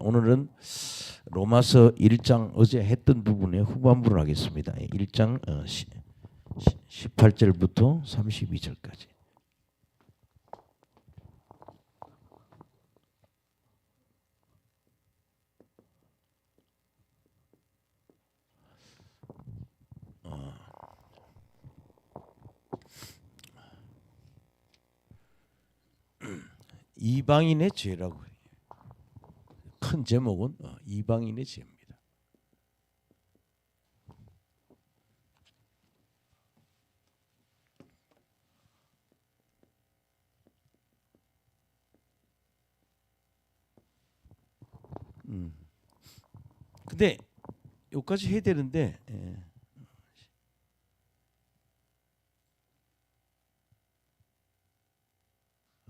오늘은 로마서 1장 어제 했던 부분의 후반부를 하겠습니다. 1장 18절부터 32절까지. 이방인의 죄라고 해요. 큰 제목은 이방인의 죄입니다. 근데 여기까지 해야 되는데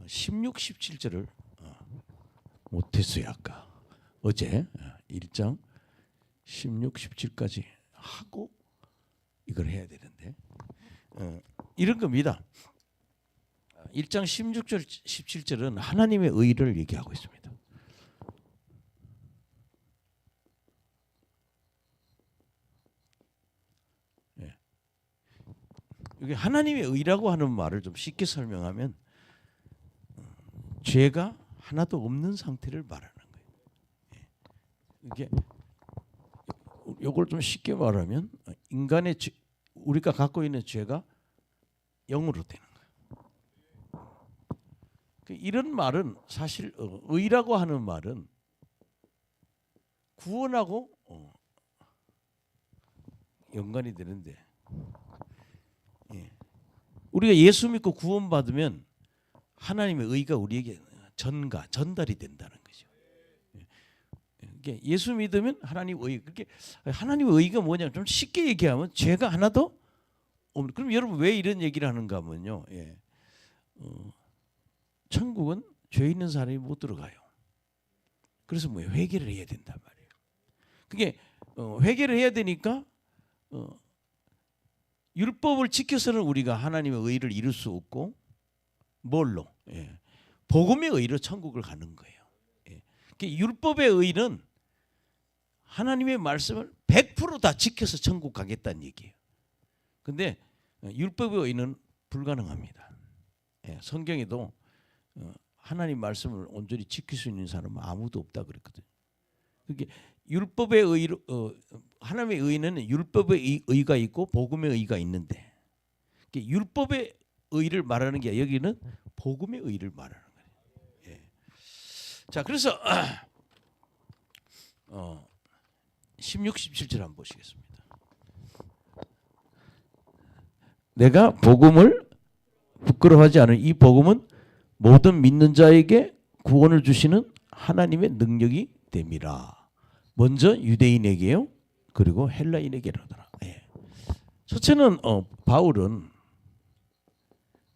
16, 17절을 못했어요. 아까 어제 1장 16, 17까지 하고 이걸 해야 되는데 이런 겁니다. 1장 16절, 17절은 하나님의 의를 얘기하고 있습니다. 여기 하나님의 의라고 하는 말을 좀 쉽게 설명하면 죄가 하나도 없는 상태를 말하는 거예요. 이게 이걸 좀 쉽게 말하면 인간의 우리가 갖고 있는 죄가 0으로 되는 거예요. 이런 말은 사실 의라고 하는 말은 구원하고 연관이 되는데 우리가 예수 믿고 구원받으면 하나님의 의가 우리에게 전달이 된다는 거죠. 예수 믿으면 하나님의 의. 그렇게 하나님의 의가 뭐냐면 좀 쉽게 얘기하면 죄가 하나도 없는. 그럼 여러분 왜 이런 얘기를 하는가 하면요. 천국은 죄 있는 사람이 못 들어가요. 그래서 뭐 회개를 해야 된단 말이에요. 그게 회개를 해야 되니까 율법을 지켜서는 우리가 하나님의 의를 이룰 수 없고 뭘로? 복음의 의로 천국을 가는 거예요. 율법의 의는 하나님의 말씀을 100% 다 지켜서 천국 가겠다는 얘기예요. 근데 율법의 의는 불가능합니다. 성경에도 하나님 말씀을 온전히 지킬 수 있는 사람은 아무도 없다 그랬거든요. 그게 율법의 의로 하나님의 의는 율법의 의가 있고 복음의 의가 있는데 율법의 의를 말하는 게 여기는 복음의 의를 말하는 거예요. 자, 그래서 16, 17절 한번 보시겠습니다. 내가 복음을 부끄러워하지 않은 이 복음은 모든 믿는 자에게 구원을 주시는 하나님의 능력이 됨이라. 먼저 유대인에게요, 그리고 헬라인에게라더라. 첫째는 바울은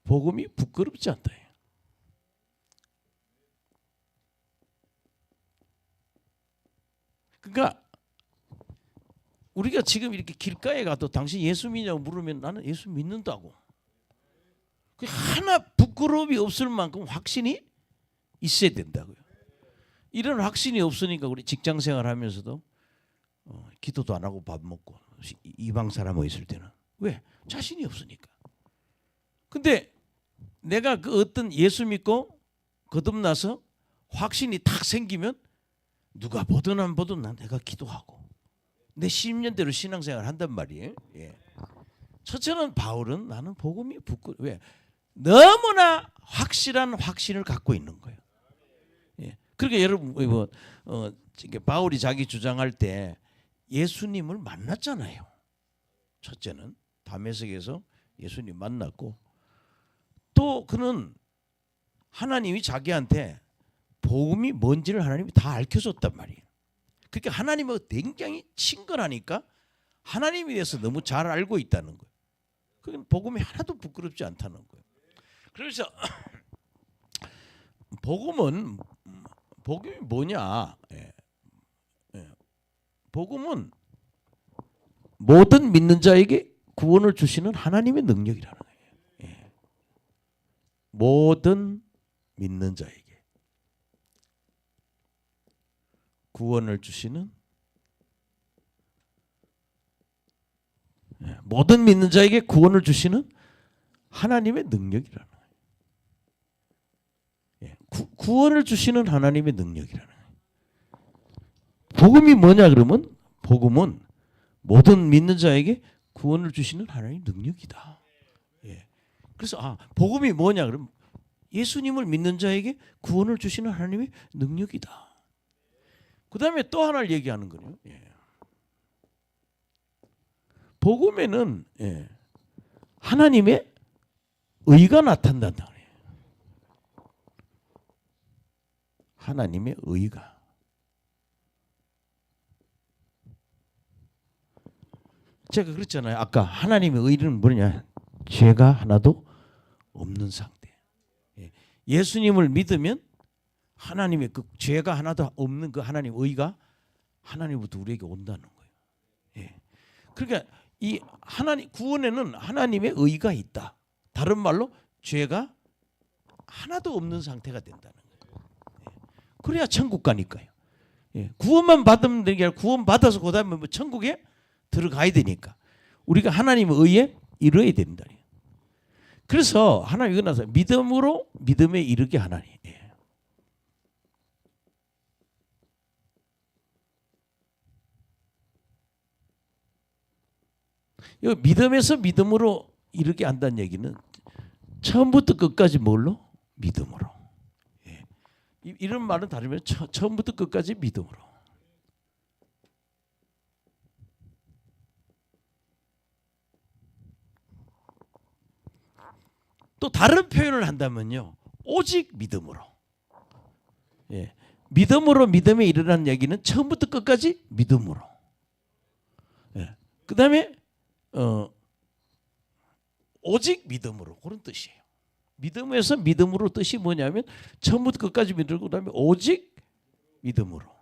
복음이 부끄럽지 않다. 그러니까 우리가 지금 이렇게 길가에 가도 당신 예수 믿냐고 물으면 나는 예수 믿는다고. 하나 부끄러움이 없을 만큼 확신이 있어야 된다고요. 이런 확신이 없으니까 우리 직장 생활하면서도 기도도 안 하고 밥 먹고 이방 사람하고 있을 때는 왜? 자신이 없으니까. 근데 내가 그 어떤 예수 믿고 거듭나서 확신이 탁 생기면 누가 보든 안 보든 내가 기도하고 내 10년대로 신앙생활 한단 말이에요. 첫째는 바울은 나는 복음이 왜? 너무나 확실한 확신을 갖고 있는 거예요. 그러니까 여러분 바울이 자기 주장할 때 예수님을 만났잖아요. 첫째는 다메섹에서 예수님 만났고 또 그는 하나님이 자기한테 복음이 뭔지를 하나님이 다 알려줬단 말이에요. 그러니까 하나님하고 굉장히 친근하니까 하나님에 대해서 너무 잘 알고 있다는 거예요. 그건 복음이 하나도 부끄럽지 않다는 거예요. 그래서 복음이 뭐냐? 복음은 모든 믿는 자에게 구원을 주시는 하나님의 능력이라는 거예요. 모든 믿는 자에게. 구원을 주시는 모든 믿는 자에게 구원을 주시는 하나님의 능력이라는 거예요. 구원을 주시는 하나님의 능력이라는 거예요. 복음이 뭐냐 그러면 복음은 모든 믿는 자에게 구원을 주시는 하나님의 능력이다. 그래서 복음이 뭐냐 그러면 예수님을 믿는 자에게 구원을 주시는 하나님의 능력이다. 그 다음에 또 하나를 얘기하는 거예요. 복음에는 하나님의 의가 나타난다. 하나님의 의가. 제가 그랬잖아요. 아까 하나님의 의는 뭐냐? 죄가 하나도 없는 상태. 예수님을 믿으면 하나님의 그 죄가 하나도 없는 그 하나님의 의가 하나님부터 우리에게 온다는 거예요. 그러니까 이 하나님 구원에는 하나님의 의가 있다. 다른 말로 죄가 하나도 없는 상태가 된다는 거예요. 그래야 천국 가니까요. 구원만 받으면 되는 게 아니라 구원 받아서 그다음에 뭐 천국에 들어가야 되니까 우리가 하나님의 의에 이르어야 된다. 그래서 하나님 이거 나서 믿음으로 믿음에 이르게 하나니. 이 믿음에서 믿음으로 이르게 한다는 얘기는 처음부터 끝까지 뭘로? 믿음으로. 이런 말은 다르면 처음부터 끝까지 믿음으로. 또 다른 표현을 한다면요. 오직 믿음으로. 믿음으로 믿음에 이르라는 얘기는 처음부터 끝까지 믿음으로. 그 다음에 오직 믿음으로 그런 뜻이에요. 믿음에서 믿음으로 뜻이 뭐냐면 처음부터 끝까지 믿음으로 그다음에 오직 믿음으로.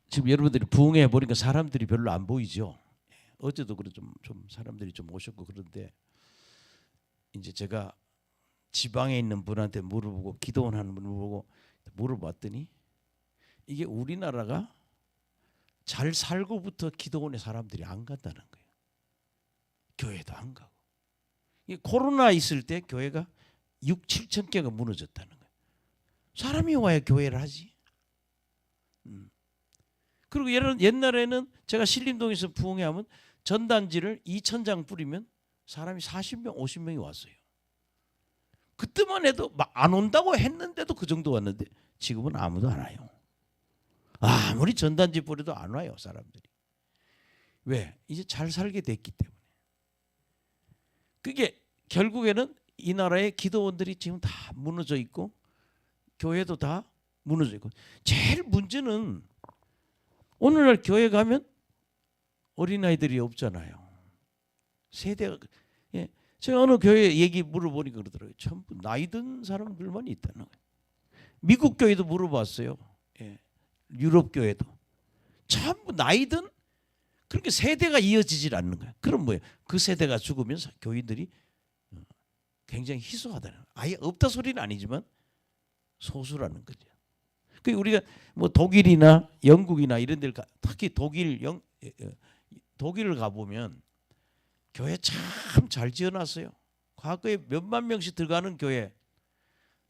지금 여러분들이 부흥회 보니까 사람들이 별로 안 보이죠. 어제도 그래 좀 사람들이 좀 오셨고 그런데 이제 제가 지방에 있는 분한테 물어보고 기도원하는 분을 보고 물어봤더니 이게 우리나라가 잘 살고부터 기도원에 사람들이 안 간다는 거예요. 교회도 안 가고. 이게 코로나 있을 때 교회가 6, 7천 개가 무너졌다는 거예요. 사람이 와야 교회를 하지. 그리고 옛날에는 제가 신림동에서 부흥회 하면 전단지를 2,000장 뿌리면 사람이 40명, 50명이 왔어요. 그때만 해도 막 안 온다고 했는데도 그 정도 왔는데 지금은 아무도 안 와요. 아무리 전단지 뿌려도 안 와요 사람들이. 왜? 이제 잘 살게 됐기 때문에. 그게 결국에는 이 나라의 기도원들이 지금 다 무너져 있고 교회도 다 무너져 있고 제일 문제는 오늘날 교회 가면 어린아이들이 없잖아요. 세대가 제가 어느 교회 얘기 물어보니까 그러더라고요. 전부 나이 든 사람들만 있다는 거예요. 미국 교회도 물어봤어요. 유럽 교회도 전부 나이 든 그렇게 세대가 이어지질 않는 거예요. 그럼 뭐예요? 그 세대가 죽으면 교인들이 굉장히 희소하다는 거예요. 아예 없다 소리는 아니지만 소수라는 거죠. 그 우리가 뭐 독일이나 영국이나 이런 데를 특히 독일을 가보면 교회 참 잘 지어놨어요. 과거에 몇만 명씩 들어가는 교회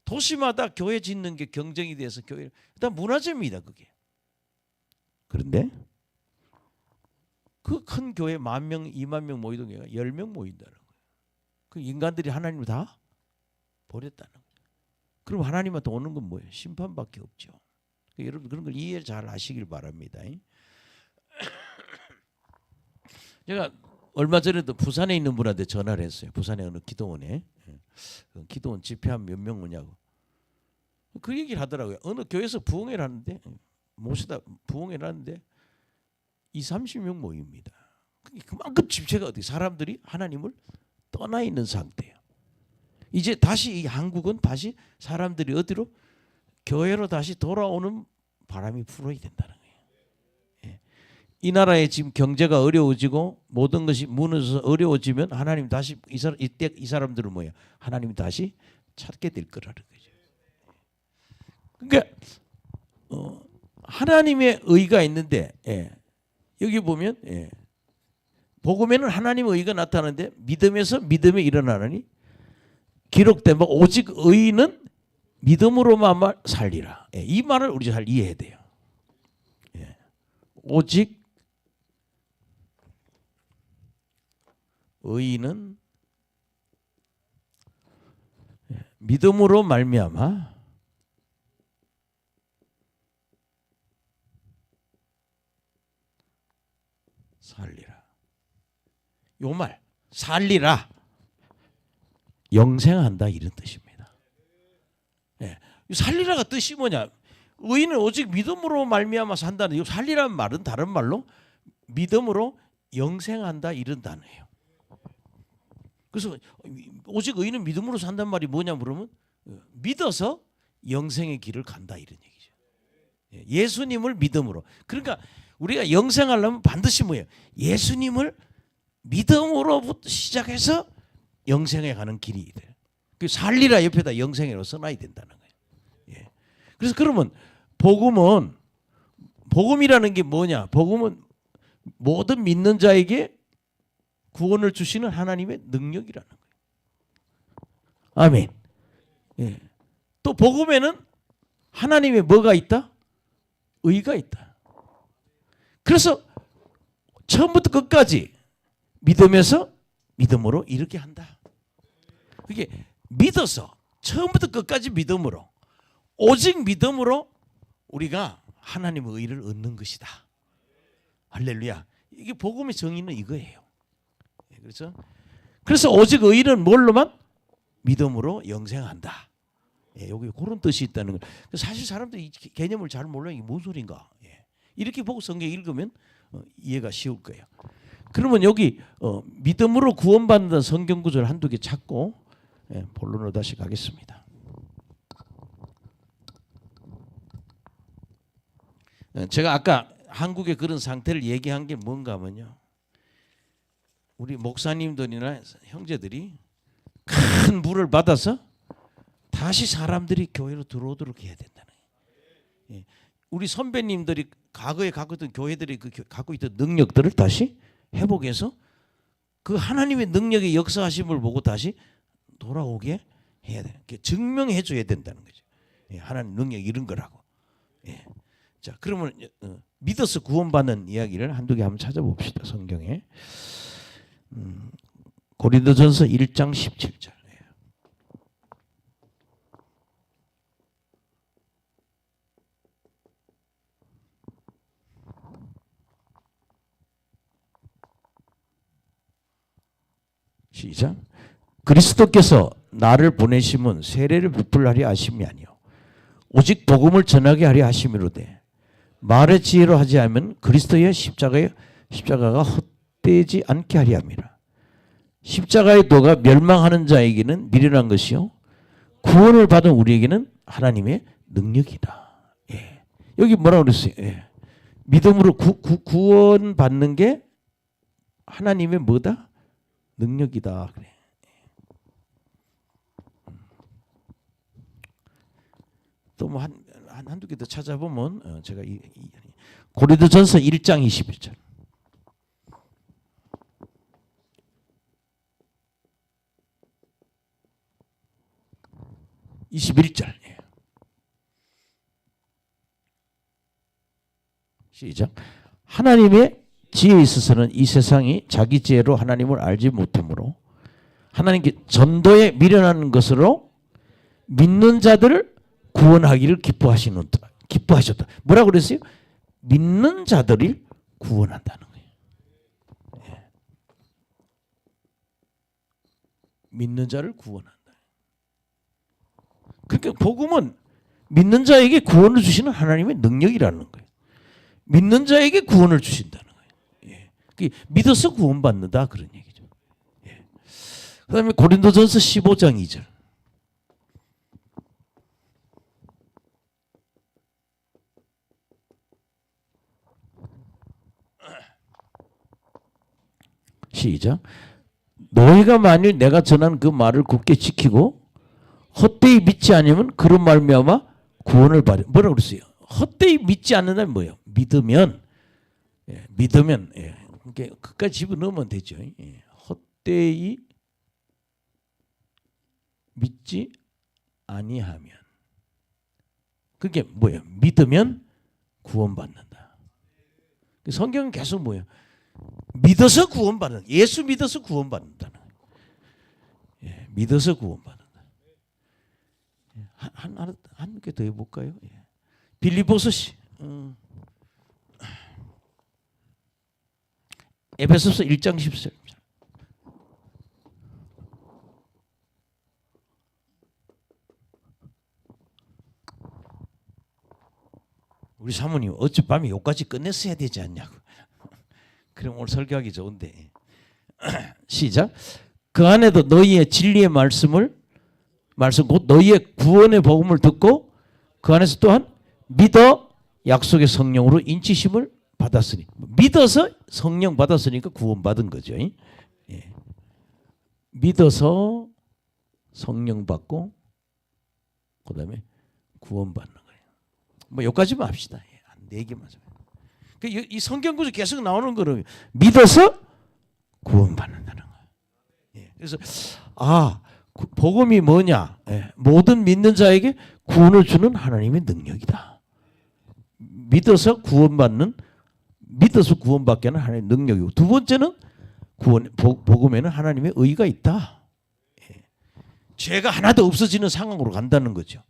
도시마다 교회 짓는 게 경쟁이 돼서 교회 일단 문화재입니다 그게. 그런데 그 큰 교회 10,000명, 20,000명 모이던 교회가 10명 모인다는 거예요. 그 인간들이 하나님을 다 버렸다는 거예요. 그럼 하나님한테 오는 건 뭐예요? 심판밖에 없죠. 여러분 그런 걸 이해 잘 하시길 바랍니다. 제가 얼마 전에도 부산에 있는 분한테 전화를 했어요. 부산에 어느 기도원에 기도원 집회한 몇 명 오냐고. 그 얘기를 하더라고요. 어느 교회에서 부흥회를 하는데 모시다 부흥회를 하는데 20-30명 모입니다. 그만큼 집회가 어디 사람들이 하나님을 떠나 있는 상태예요. 이제 다시 이 한국은 다시 사람들이 어디로 교회로 다시 돌아오는 바람이 불어야 된다는 거예요. 이 나라의 지금 경제가 어려워지고 모든 것이 무너져서 어려워지면 하나님 다시 이때 이 사람들은 뭐야? 하나님 다시 찾게 될 거라는 거죠. 그러니까 하나님의 의가 있는데 여기 보면 복음에는 하나님의 의가 나타나는데 믿음에서 믿음이 일어나느니 기록된 바 오직 의인은 믿음으로만 살리라. 이 말을 우리 잘 이해해야 돼요. 오직 의인은 믿음으로 말미암아 살리라. 요 말 살리라 영생한다 이런 뜻입니다. 살리라가 뜻이 뭐냐? 의인은 오직 믿음으로 말미암아 산다는 이 살리라는 말은 다른 말로 믿음으로 영생한다 이런 단어예요. 그래서 오직 의인은 믿음으로 산다는 말이 뭐냐 물으면 믿어서 영생의 길을 간다 이런 얘기죠. 예수님을 믿음으로. 그러니까 우리가 영생하려면 반드시 뭐예요? 예수님을 믿음으로부터 시작해서 영생에 가는 길이 돼요. 그 살리라 옆에다 영생으로 써놔야 된다는 거예요. 그래서 그러면 복음이라는 게 뭐냐? 복음은 모든 믿는 자에게 구원을 주시는 하나님의 능력이라는 거예요. 아멘. 또 복음에는 하나님의 뭐가 있다? 의가 있다. 그래서 처음부터 끝까지 믿음에서 믿음으로 이렇게 한다. 그게 믿어서 처음부터 끝까지 믿음으로 오직 믿음으로 우리가 하나님의 의를 얻는 것이다. 할렐루야. 이게 복음의 정의는 이거예요. 그렇죠? 그래서 오직 의인은 뭘로만? 믿음으로 영생한다. 여기 그런 뜻이 있다는 거예요. 사실 사람들이 이 개념을 잘 몰라요. 이게 뭔 소린가? 이렇게 보고 성경 읽으면 이해가 쉬울 거예요. 그러면 여기 믿음으로 구원받는다는 성경 구절 한두 개 찾고 본론으로 다시 가겠습니다. 제가 아까 한국의 그런 상태를 얘기한 게 뭔가 하면요. 우리 목사님들이나 형제들이 큰 물을 받아서 다시 사람들이 교회로 들어오도록 해야 된다는 거예요. 우리 선배님들이 과거에 갖고 있던 교회들이 갖고 있던 능력들을 다시 회복해서 그 하나님의 능력의 역사하심을 보고 다시 돌아오게 해야 돼요. 증명해 줘야 된다는 거죠. 하나님 능력 이런 거라고. 자, 그러면 믿어서 구원받는 이야기를 한두 개 한번 찾아봅시다. 성경에. 고린도전서 1장 17절. 시작. 그리스도께서 나를 보내심은 세례를 베풀하려 하심이 아니요 오직 복음을 전하게 하려 하심이로되 말의 지혜로 하지 않으면 그리스도의 십자가가 헛되지 않게 하려 함이라. 십자가의 도가 멸망하는 자에게는 미련한 것이요 구원을 받은 우리에게는 하나님의 능력이다. 여기 뭐라고 그랬어요? 믿음으로 구원받는 게 하나님의 뭐다? 능력이다. 그래. 또 뭐 한두 개 더 찾아보면 제가 고린도전서 1장 21절. 21절. 시작. 하나님의 지혜에 있어서는 이 세상이 자기 지혜로 하나님을 알지 못하므로 하나님께 전도에 미련한 것으로 믿는 자들을 구원하기를 기뻐하셨다. 뭐라고 그랬어요? 믿는 자들을 구원한다는 거예요. 믿는 자를 구원한다. 그러니까 복음은 믿는 자에게 구원을 주시는 하나님의 능력이라는 거예요. 믿는 자에게 구원을 주신다는 거예요. 믿어서 구원받는다 그런 얘기죠. 그다음에 고린도전서 15장 2절. 시작. 너희가 만일 내가 전한 그 말을 굳게 지키고 헛되이 믿지 않으면 그런 말미암아 구원을 받으. 뭐라고 그랬어요? 헛되이 믿지 않는다면 뭐예요? 믿으면 믿으면 그러니까 그까지 집어넣으면 되죠. 헛되이 믿지 아니하면 그게 뭐예요? 믿으면 구원받는다. 성경은 계속 뭐예요? 믿어서 구원받는, 예수 믿어서 구원받는다는 거예요. 믿어서 구원받는다. 한 개 더 해볼까요? 빌립보서 에베소서 1장 10절. 우리 사모님 어젯밤에 요까지 끝냈어야 되지 않냐고. 그럼 오늘 설교하기 좋은데. 시작. 그 안에도 너희의 진리의 말씀 곧 너희의 구원의 복음을 듣고 그 안에서 또한 믿어 약속의 성령으로 인치심을 받았으니, 믿어서 성령 받았으니까 구원받은 거죠. 믿어서 성령 받고 그다음에 구원받는 거예요. 뭐 여기까지만 합시다. 네 개만. 이 성경 구절 계속 나오는 거를 믿어서 구원받는다는 거예요. 그래서 복음이 뭐냐? 모든 믿는 자에게 구원을 주는 하나님의 능력이다. 믿어서 구원받게 하는 하나님의 능력이고, 두 번째는 복음에는 하나님의 의가 있다. 죄가 하나도 없어지는 상황으로 간다는 거죠.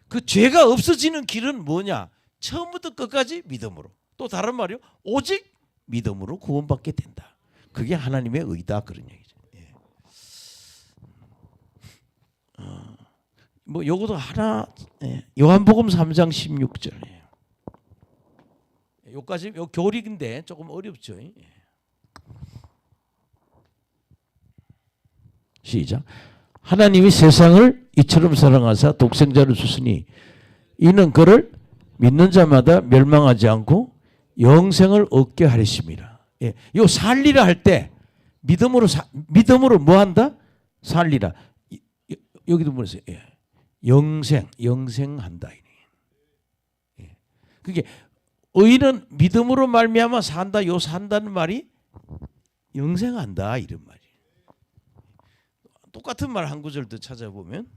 그 죄가 없어지는 길은 뭐냐? 처음부터 끝까지 믿음으로. 또 다른 말이요, 오직 믿음으로 구원받게 된다. 그게 하나님의 의다, 그런 얘기죠. 뭐 요것도 하나, 요한복음 3장 16절. 요까지 요 교리인데 조금 어렵죠. 시작. 하나님이 세상을 이처럼 사랑하사 독생자를 주시니 이는 그를 믿는 자마다 멸망하지 않고 영생을 얻게 하리심이라. 요 살리라 할 때 믿음으로 뭐 한다? 살리라. 여기도 뭐랬어요? 영생한다. 그게 의인은 믿음으로 말미암아 산다. 요 산다는 말이 영생한다 이런 말이에요. 똑같은 말 한 구절 더 찾아보면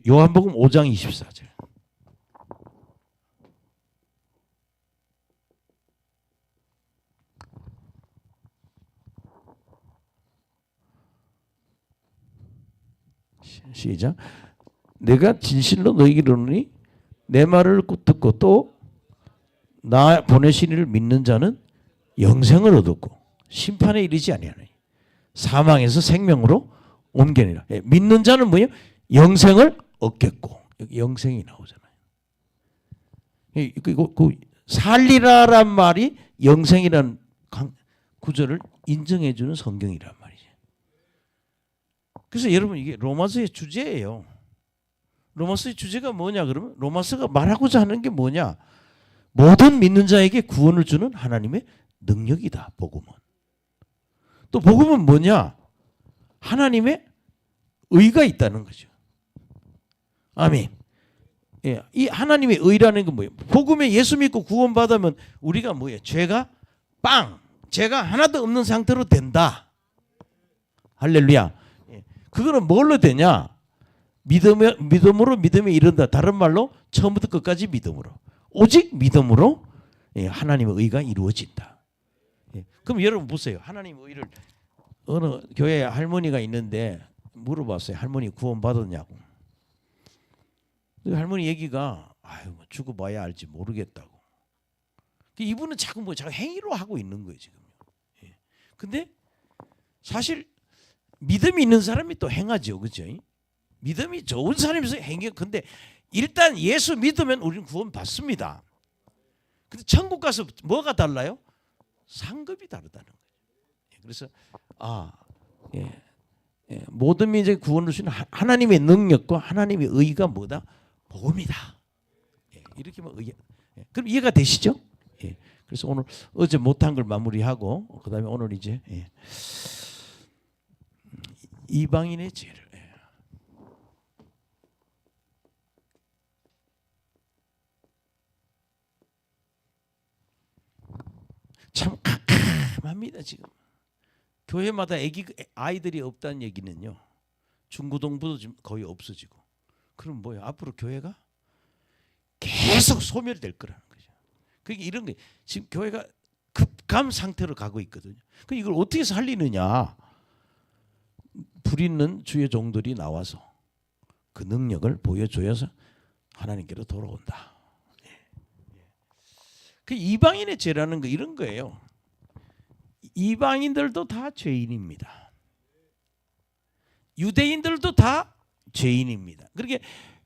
요한복음 5장 24절. 시작. 내가 진실로 너희에게 이르노니 내 말을 듣고 또 나 보내신 이를 믿는 자는 영생을 얻었고 심판에 이르지 아니하나니 사망에서 생명으로 옮겨니라. 믿는 자는 뭐예요? 영생을 얻겠고. 여기 영생이 나오잖아요. 그 살리라란 말이 영생이라는 구절을 인정해 주는 성경이란 말이죠. 그래서 여러분 이게 로마서의 주제예요. 로마서의 주제가 뭐냐 그러면 로마서가 말하고자 하는 게 뭐냐? 모든 믿는 자에게 구원을 주는 하나님의 능력이다. 복음은. 또 복음은 뭐냐? 하나님의 의가 있다는 거죠. 아멘. 이 하나님의 의라는 건 뭐예요? 복음에 예수 믿고 구원받으면 우리가 뭐예요? 죄가 하나도 없는 상태로 된다. 할렐루야. 그거는 뭘로 되냐? 믿음으로 믿음에 이른다. 다른 말로 처음부터 끝까지 믿음으로. 오직 믿음으로 하나님의 의가 이루어진다. 그럼 여러분 보세요. 하나님의 의를 어느 교회에 할머니가 있는데 물어봤어요. 할머니 구원 받았냐고. 할머니 얘기가 죽어봐야 알지 모르겠다고. 이분은 자꾸 행위로 하고 있는 거예요 지금. 근데 사실 믿음이 있는 사람이 또 행하죠, 그렇죠? 믿음이 좋은 사람이서 행해. 근데 일단 예수 믿으면 우리는 구원 받습니다. 근데 천국 가서 뭐가 달라요? 상급이 다르다는 거예요. 그래서 예. 예. 모든 민족의 구원을 주는 하나님의 능력과 하나님의 의가 뭐다? 복음이다. 예. 이렇게 뭐 예. 그럼 이해가 되시죠? 예. 그래서 오늘 어제 못한 걸 마무리하고 그다음에 오늘 이제 예. 이방인의 죄를 참 캄캄합니다 지금. 교회마다 아이들이 없다는 얘기는요. 중고등부도 지금 거의 없어지고. 그럼 뭐야? 앞으로 교회가 계속 소멸될 거라는 거죠. 그러니까 이런 게 지금 교회가 급감 상태로 가고 있거든요. 그 이걸 어떻게 살리느냐? 불 있는 주의 종들이 나와서 그 능력을 보여줘서 하나님께로 돌아온다. 그 이방인의 죄라는 거 이런 거예요. 이방인들도 다 죄인입니다. 유대인들도 다 죄인입니다. 그렇게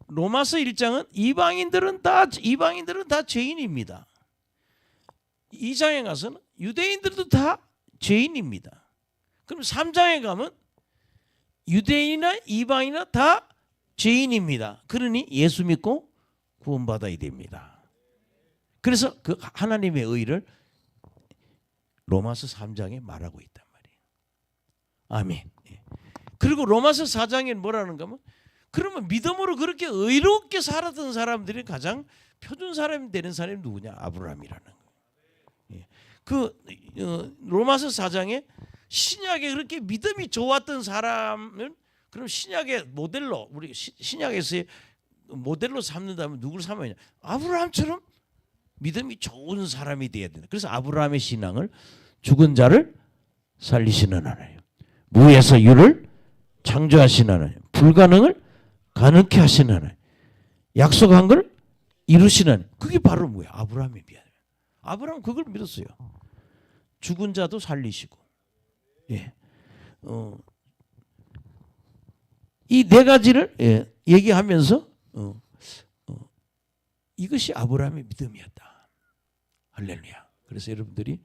로마서 1장은 이방인들은 다 죄인입니다. 2장에 가서는 유대인들도 다 죄인입니다. 그럼 3장에 가면 유대인이나 이방인이나 다 죄인입니다. 그러니 예수 믿고 구원받아야 됩니다. 그래서 그 하나님의 의를 로마서 3장에 말하고 있단 말이에요. 아멘. 그리고 로마서 4장에 뭐라는가 하면 그러면 믿음으로 그렇게 의롭게 살았던 사람들이 가장 표준 사람이 되는 사람이 누구냐? 아브라함이라는 거예요. 그 로마서 4장에 신약에 그렇게 믿음이 좋았던 사람은 그럼 신약의 모델로 우리 신약에서의 모델로 삼는다면 누구를 삼아야 하냐? 아브라함처럼 믿음이 좋은 사람이 되어야 된다. 그래서 아브라함의 신앙을 죽은 자를 살리시는 하나님, 무에서 유를 창조하시는 하나님, 불가능을 가능케 하시는 하나님, 약속한 걸 이루시는 하나님. 그게 바로 뭐야? 아브라함의 비야. 아브라함 그걸 믿었어요. 죽은 자도 살리시고. 예. 이 네 가지를 얘기하면서 이것이 아브라함의 믿음이었다. 할렐루야. 그래서 여러분들이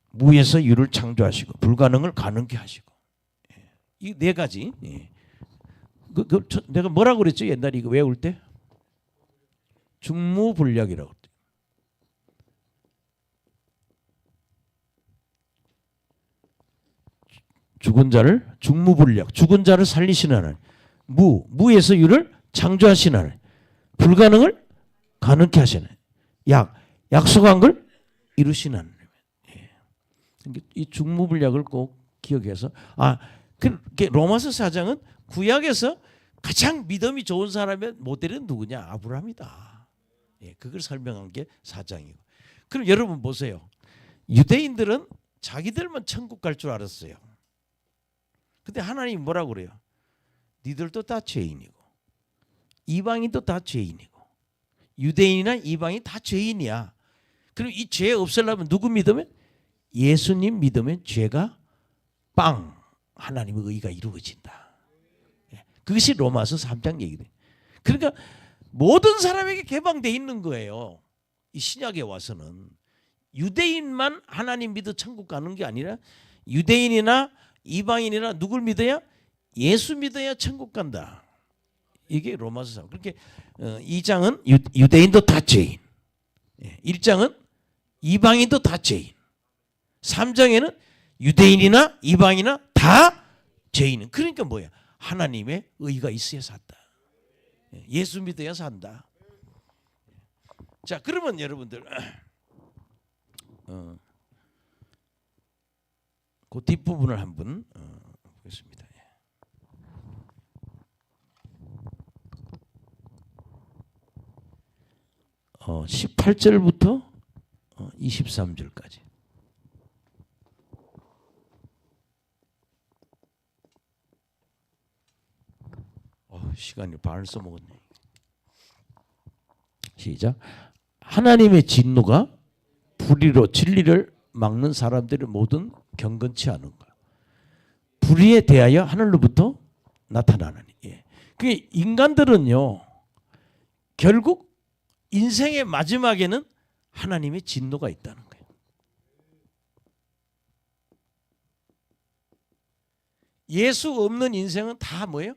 무에서 유를 창조하시고 불가능을 가능케 하시고 이 네 가지. 내가 뭐라고 그랬죠? 옛날에 이거 외울 때 중무불략이라고 그랬죠. 죽은 자를 중무불략, 죽은 자를 살리시는 하나님, 무에서 유를 창조하시는 하나님, 불가능을 가능케 하시는 약속한 걸 이루시는 하나님. 이 중무불략을 꼭 기억해서 그렇게 로마서 4장은 구약에서 가장 믿음이 좋은 사람의 모델은 누구냐? 아브라함이다. 그걸 설명한 게 4장이고. 그럼 여러분 보세요. 유대인들은 자기들만 천국 갈 줄 알았어요. 근데 하나님이 뭐라고 그래요? 니들도 다 죄인이고 이방인도 다 죄인이고 유대인이나 이방인 다 죄인이야. 그럼 이 죄 없애려면 누구 믿으면? 예수님 믿으면 죄가 하나님의 의가 이루어진다. 그것이 로마서 3장 얘기돼. 그러니까 모든 사람에게 개방돼 있는 거예요. 이 신약에 와서는 유대인만 하나님 믿어 천국 가는 게 아니라 유대인이나 이방인이나 누굴 믿어야? 예수 믿어야 천국 간다. 이게 로마서 3. 그렇게 2장은 유대인도 다 죄인, 1장은 이방인도 다 죄인, 3장에는 유대인이나 이방인이나 다 죄인은. 그러니까 뭐야? 하나님의 의가 있어야 산다. 예수 믿어야 산다. 자, 그러면 여러분들 그 뒷부분을 한번 보겠습니다. 18절부터 23절까지. 시간이 반을 써먹었네. 시작. 하나님의 진노가 불의로 진리를 막는 사람들의 모든 경건치 않은 것. 불의에 대하여 하늘로부터 나타나느니. 그게 인간들은요, 결국 인생의 마지막에는 하나님의 진노가 있다는 거예요. 예수 없는 인생은 다 뭐예요?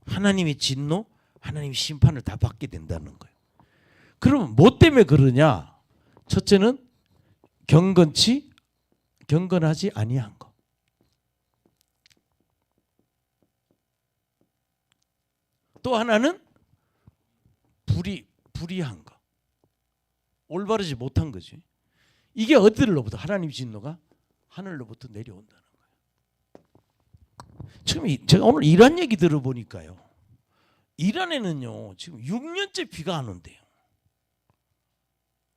하나님의 진노, 하나님의 심판을 다 받게 된다는 거예요. 그러면 뭐 때문에 그러냐? 첫째는 경건하지 아니한 거. 또 하나는 불의한 거. 올바르지 못한 거지. 이게 어디로부터? 하나님 진노가 하늘로부터 내려온다는 거예요. 지금 제가 오늘 이란 얘기 들어보니까요. 이란에는요 지금 6년째 비가 안 온대요.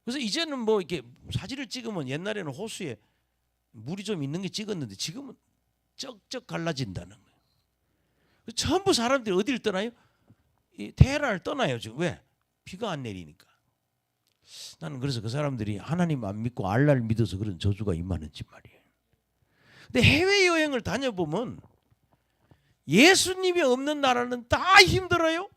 그래서 이제는 뭐 이렇게 사진을 찍으면 옛날에는 호수에 물이 좀 있는 게 찍었는데 지금은 쩍쩍 갈라진다는 거예요. 전부 사람들이 어디를 떠나요? 이 테헤란을 떠나요. 지금 왜? 비가 안 내리니까. 나는 그래서 그 사람들이 하나님 안 믿고 알라를 믿어서 그런 저주가 임하는지 말이에요. 근데 해외여행을 다녀보면 예수님이 없는 나라는 다 힘들어요.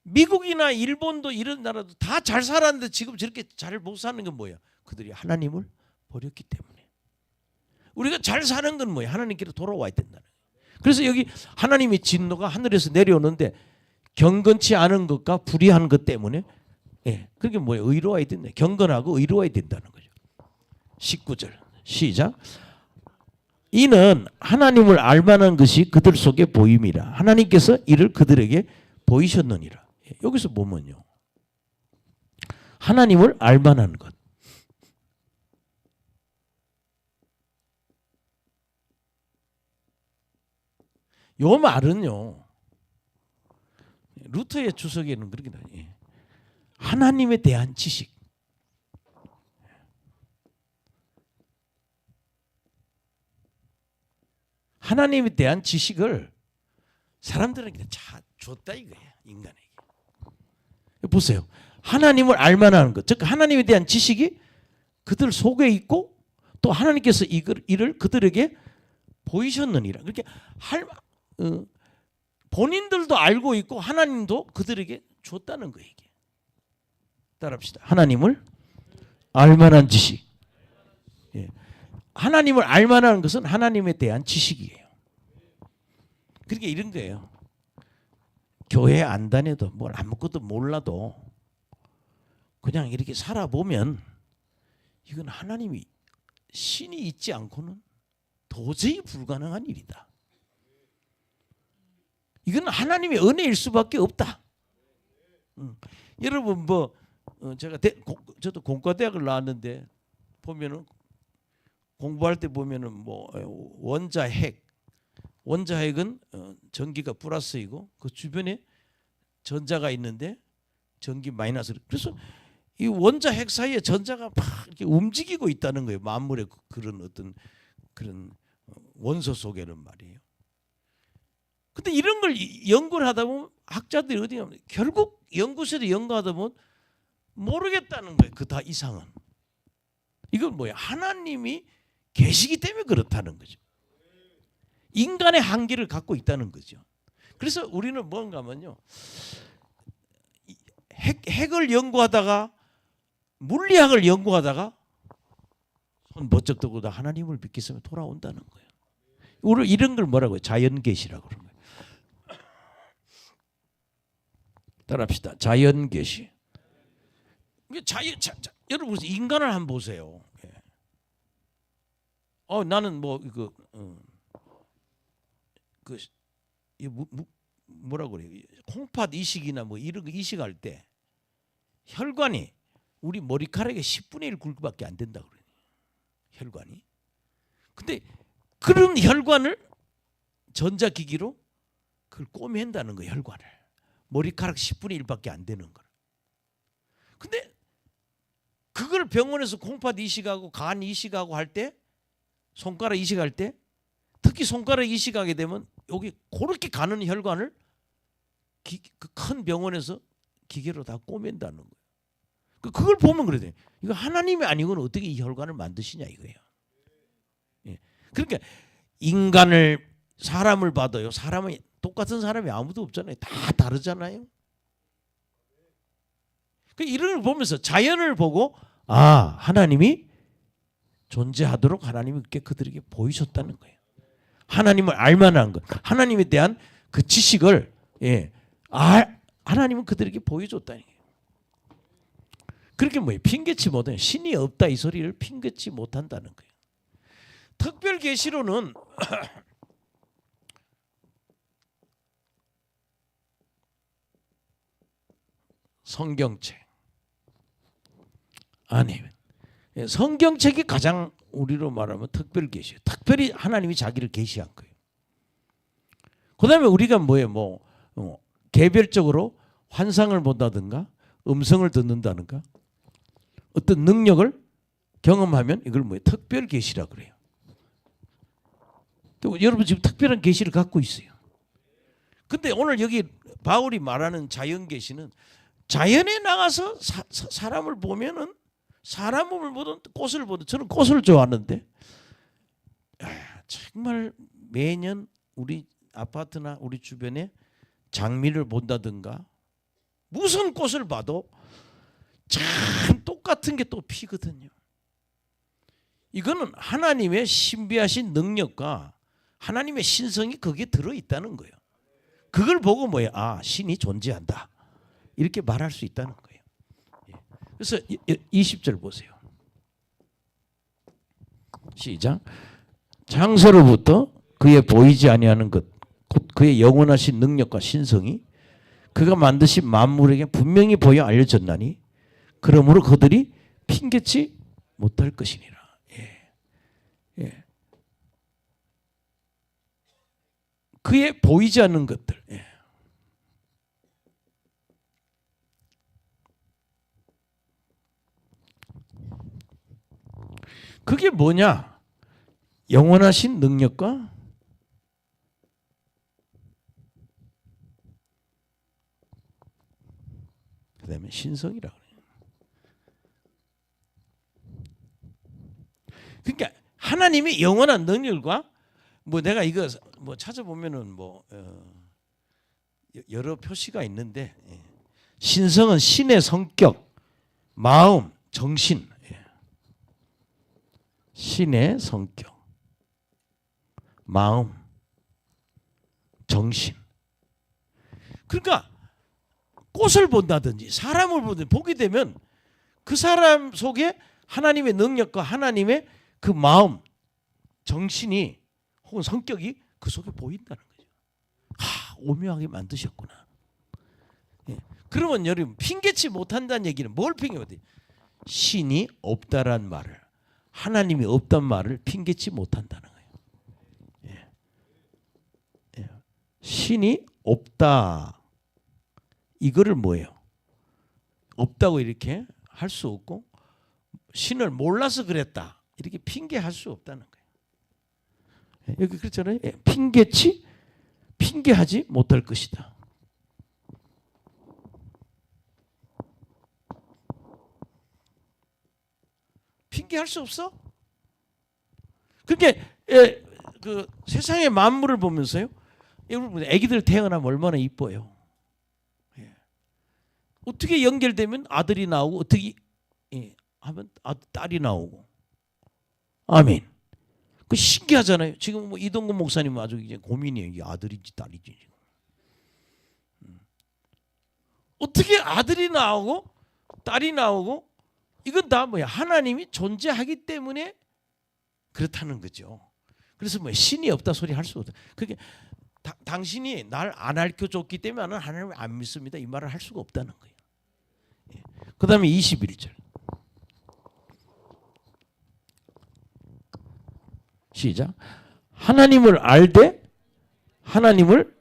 미국이나 일본도 이런 나라도 다 잘 살았는데 지금 저렇게 잘 못 사는 건 뭐야? 그들이 하나님을 버렸기 때문에. 우리가 잘 사는 건 뭐야? 하나님께로 돌아와야 된다는 거예요. 그래서 여기 하나님의 진노가 하늘에서 내려오는데 경건치 않은 것과 불의한 것 때문에 그게 뭐예요? 의로워야 된다. 경건하고 의로워야 된다는 거죠. 19절 시작. 이는 하나님을 알만한 것이 그들 속에 보임이라. 하나님께서 이를 그들에게 보이셨느니라. 여기서 보면요. 하나님을 알만한 것. 요 말은요. 루터의 주석에는 그렇게 나와요. 하나님에 대한 지식. 하나님에 대한 지식을 사람들에게 다 줬다 이거예요. 인간에게. 보세요. 하나님을 알만한 것. 즉 하나님에 대한 지식이 그들 속에 있고 또 하나님께서 이를 그들에게 보이셨느니라. 그렇게 본인들도 알고 있고 하나님도 그들에게 줬다는 거예요. 이게. 따라합시다. 하나님을 알만한 지식. 하나님을 알만한 것은 하나님에 대한 지식이에요. 그러니까 이런 거예요. 교회 안 다녀도 뭘 아무것도 몰라도 그냥 이렇게 살아보면 이건 하나님이 신이 있지 않고는 도저히 불가능한 일이다. 이건 하나님의 은혜일 수밖에 없다. 여러분 저도 공과대학을 나왔는데 보면은 공부할 때 보면은 뭐 원자핵은 전기가 플러스이고 그 주변에 전자가 있는데 전기 마이너스. 그래서 이 원자핵 사이에 전자가 막 이렇게 움직이고 있다는 거예요. 만물의 그런 어떤 그런 원소 속에는 말이에요. 근데 이런 걸 연구를 하다 보면 학자들이 어디 가면 결국 연구실에 연구하다 보면 모르겠다는 거예요. 그 다 이상은. 이건 뭐야? 하나님이 계시기 때문에 그렇다는 거죠. 인간의 한계를 갖고 있다는 거죠. 그래서 우리는 뭔가 하면요. 핵을 연구하다가 물리학을 연구하다가 손 번쩍 들고 다 하나님을 믿겠으면 돌아온다는 거예요. 우리 이런 걸 뭐라고 해요? 자연계시라고 그러는 거예요. 따라합시다. 자연계시. 여러분 인간을 한번 보세요. 나는 뭐 뭐라고 그래요? 콩팥 이식이나 뭐 이런 거 이식할 때 혈관이 우리 머리카락의 10분의 1 굵기밖에 안 된다 그래요. 혈관이. 근데 그런 혈관을 전자기기로 그걸 꼬맨다는 거예요. 혈관을. 머리카락 10분의 1밖에 안 되는 걸. 근데 그걸 병원에서 콩팥 이식하고 간 이식하고 할 때 손가락 이식할 때 특히 손가락 이식하게 되면 여기 그렇게 가는 혈관을 그 큰 병원에서 기계로 다 꼬맨다는 거예요. 그걸 보면 그래요. 이거 하나님이 아니고는 어떻게 이 혈관을 만드시냐 이거예요. 그러니까 사람을 봐도요. 사람이 똑같은 사람이 아무도 없잖아요. 다 다르잖아요. 이런 걸 보면서 자연을 보고 하나님이 존재하도록 하나님이 그들에게 보이셨다는 거예요. 하나님을 알만한 것, 하나님에 대한 그 지식을 하나님은 그들에게 보여줬다는 거예요. 그렇게 뭐예요? 핑계치 못해. 신이 없다 이 소리를 핑계치 못한다는 거예요. 특별 계시로는 성경책 아니 성경책이 가장 우리로 말하면 특별 계시예요. 특별히 하나님이 자기를 계시한 거예요. 그다음에 우리가 뭐예요? 개별적으로 환상을 본다든가 음성을 듣는다든가 어떤 능력을 경험하면 이걸 뭐예요? 특별 계시라 그래요. 여러분 지금 특별한 계시를 갖고 있어요. 근데 오늘 여기 바울이 말하는 자연 계시는 자연에 나가서 사람을 보면은 사람을 보든 꽃을 보든 저는 꽃을 좋아하는데 정말 매년 우리 아파트나 우리 주변에 장미를 본다든가 무슨 꽃을 봐도 참 똑같은 게 또 피거든요. 이거는 하나님의 신비하신 능력과 하나님의 신성이 거기에 들어있다는 거예요. 그걸 보고 뭐예요? 아, 신이 존재한다. 이렇게 말할 수 있다는 거예요. 그래서 20절 보세요. 시작. 장서로부터 그의 보이지 아니하는 것, 곧 그의 영원하신 능력과 신성이 그가 만드신 만물에게 분명히 보여 알려졌나니 그러므로 그들이 핑계치 못할 것이니라. 예. 그의 보이지 않는 것들. 그게 뭐냐? 영원하신 능력과 그다음에 신성이라 그래요. 그러니까 하나님의 영원한 능력과 뭐 내가 이거 뭐 찾아보면은 뭐 여러 표시가 있는데 신성은 신의 성격, 마음, 정신. 신의 성격, 마음, 정신. 그러니까 꽃을 본다든지 사람을 보든지 보게 되면 그 사람 속에 하나님의 능력과 하나님의 그 마음, 정신이 혹은 성격이 그 속에 보인다는 거죠. 오묘하게 만드셨구나. 그러면 여러분 핑계치 못한다는 얘기는 뭘 핑계해요? 신이 없다란 말을, 하나님이 없단 말을 핑계치 못한다는 거예요. 신이 없다. 이거를 뭐예요? 없다고 이렇게 할 수 없고 신을 몰라서 그랬다. 이렇게 핑계할 수 없다는 거예요. 여기 그렇잖아요. 핑계하지 못할 것이다. 핑계할 수 없어? 그렇게 그 세상의 만물을 보면서요. 여러분 아기들 태어나면 얼마나 이뻐요. 어떻게 연결되면 아들이 나오고 어떻게 하면 딸이 나오고. 아멘. 그 신기하잖아요. 지금 뭐 이동근 목사님 아주 이제 고민이에요. 이게 아들인지 딸인지. 어떻게 아들이 나오고 딸이 나오고 이건 다 뭐야? 하나님이 존재하기 때문에 그렇다는 거죠. 그래서 뭐 신이 없다 소리 할 수 없다. 그게 당신이 날 안 알려줬기 때문에 나는 하나님을 안 믿습니다. 이 말을 할 수가 없다는 거예요. 그 다음에 21절. 시작. 하나님을 알되 하나님을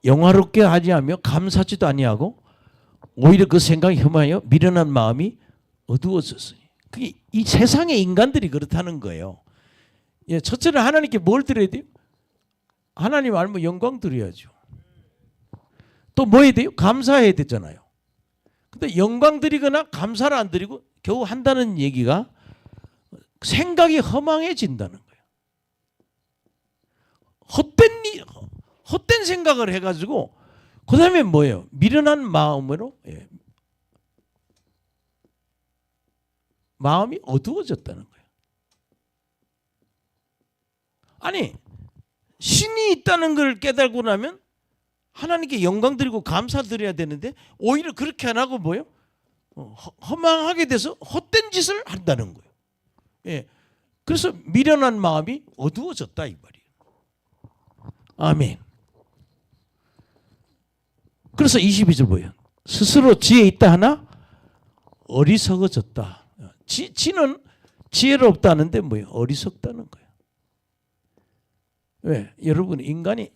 영화롭게 하지 않으며 감사하지도 아니하고 오히려 그 생각이 혐하여 미련한 마음이 어두워졌어요. 그게 이 세상의 인간들이 그렇다는 거예요. 첫째는 하나님께 뭘 드려야 돼요? 하나님 알면 영광 드려야죠. 또 뭐 해야 돼요? 감사해야 되잖아요. 근데 영광 드리거나 감사를 안 드리고 겨우 한다는 얘기가 생각이 허망해진다는 거예요. 헛된 생각을 해가지고 그 다음에 뭐예요? 미련한 마음으로 마음이 어두워졌다는 거예요. 아니 신이 있다는 걸 깨달고 나면 하나님께 영광 드리고 감사 드려야 되는데 오히려 그렇게 안 하고 뭐요? 허망하게 돼서 헛된 짓을 한다는 거예요. 예. 그래서 미련한 마음이 어두워졌다 이 말이에요. 아멘. 그래서 22절 뭐예요? 스스로 지혜 있다 하나 어리석어졌다. 지는 지혜를 없다는데 뭐예요? 어리석다는 거예요. 왜? 여러분 인간이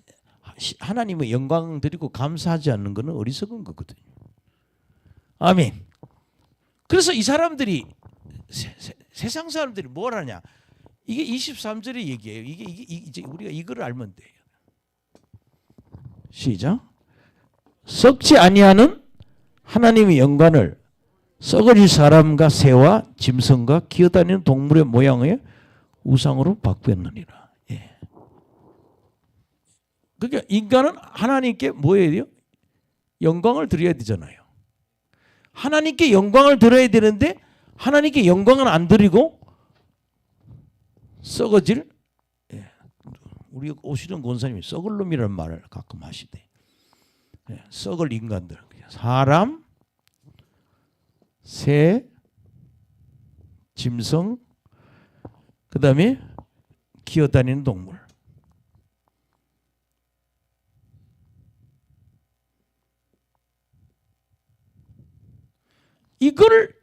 하나님의 영광 드리고 감사하지 않는 것은 어리석은 거거든요. 아멘. 그래서 이 사람들이 세상 사람들이 뭘 하냐? 이게 23절의 얘기예요. 이제 우리가 이걸 알면 돼요. 시작. 썩지 아니하는 하나님의 영광을 썩어질 사람과 새와 짐승과 기어다니는 동물의 모양의 우상으로 바꾸었느니라. 예. 그러니까 인간은 하나님께 뭐 해야 돼요? 영광을 드려야 되잖아요. 하나님께 영광을 드려야 되는데 하나님께 영광을 안 드리고 썩어질, 예. 우리 오시는 권사님이 썩을 놈이라는 말을 가끔 하시대. 예. 썩을 인간들, 사람, 새, 짐승, 그 다음에 기어다니는 동물.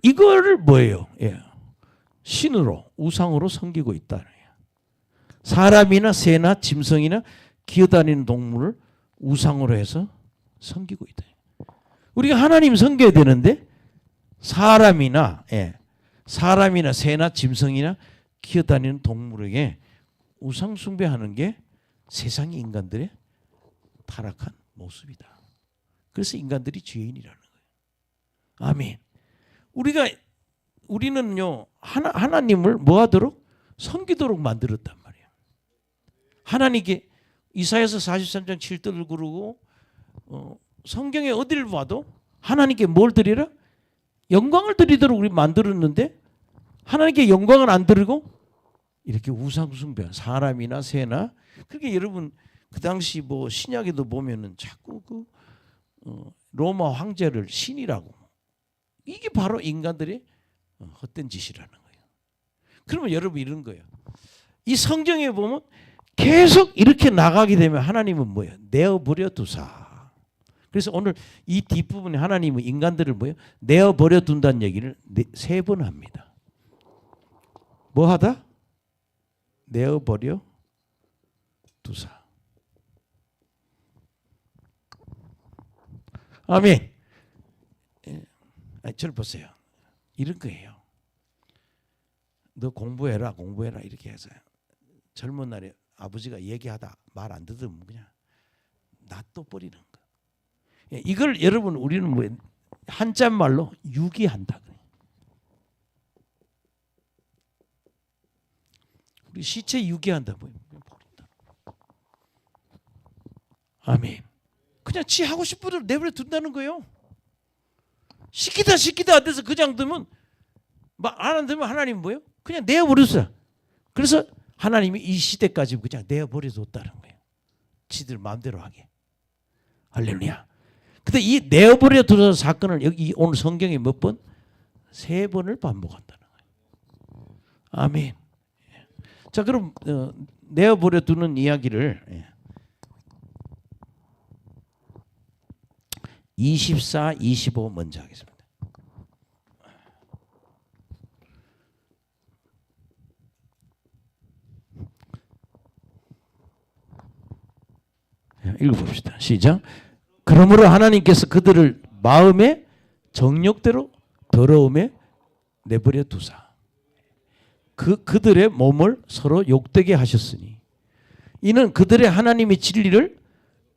이거를 뭐예요? 예. 신으로, 우상으로 섬기고 있다. 사람이나 새나 짐승이나 기어다니는 동물을 우상으로 해서 섬기고 있다. 우리가 하나님 섬겨야 되는데 사람이나 새나 짐승이나 기어다니는 동물에게 우상 숭배하는 게 세상의 인간들의 타락한 모습이다. 그래서 인간들이 죄인이라는 거예요. 아멘. 우리는요 하나님을 뭐하도록 섬기도록 만들었단 말이에요. 하나님께 이사야서 43장 7절을 그러고 성경에 어디를 봐도 하나님께 뭘 드리라? 영광을 드리도록 우리 만들었는데 하나님께 영광을 안 드리고 이렇게 우상 숭배, 사람이나 새나. 그렇게 여러분 그 당시 뭐 신약에도 보면은 자꾸 그 로마 황제를 신이라고. 이게 바로 인간들의 헛된 짓이라는 거예요. 그러면 여러분 이런 거예요. 이 성경에 보면 계속 이렇게 나가게 되면 하나님은 뭐예요? 내어버려 두사. 그래서 오늘 이 뒷부분에 하나님은 인간들을 뭐예요? 내어버려 둔다는 얘기를 3번 합니다. 뭐 하다? 내어버려 두사. 아멘. 저를 보세요. 이런 거예요. 너 공부해라 이렇게 해서 젊은 날에 아버지가 얘기하다 말 안 듣으면 그냥 놔둬 버리는 거. 이걸 여러분 우리는 뭐 한자말로 유기한다. 우리 시체 유기한다. 버린다. 아멘. 그냥 지 하고 싶은 대로 내버려 둔다는 거예요. 시키다 안 돼서 그냥 두면 안 되면 하나님 뭐예요? 그냥 내어버렸어요. 그래서 하나님이 이 시대까지 그냥 내어버려뒀다는 거예요. 지들 마음대로 하게. 할렐루야. 근데 이 내어버려둔 사건을 여기 오늘 성경에 몇 번? 3번을 반복한다는 거예요. 아멘. 자, 그럼 내어버려두는 이야기를 24, 25 먼저 하겠습니다. 읽어봅시다. 시작. 그러므로 하나님께서 그들을 마음의 정욕대로 더러움에 내버려 두사 그들의 몸을 서로 욕되게 하셨으니 이는 그들의 하나님의 진리를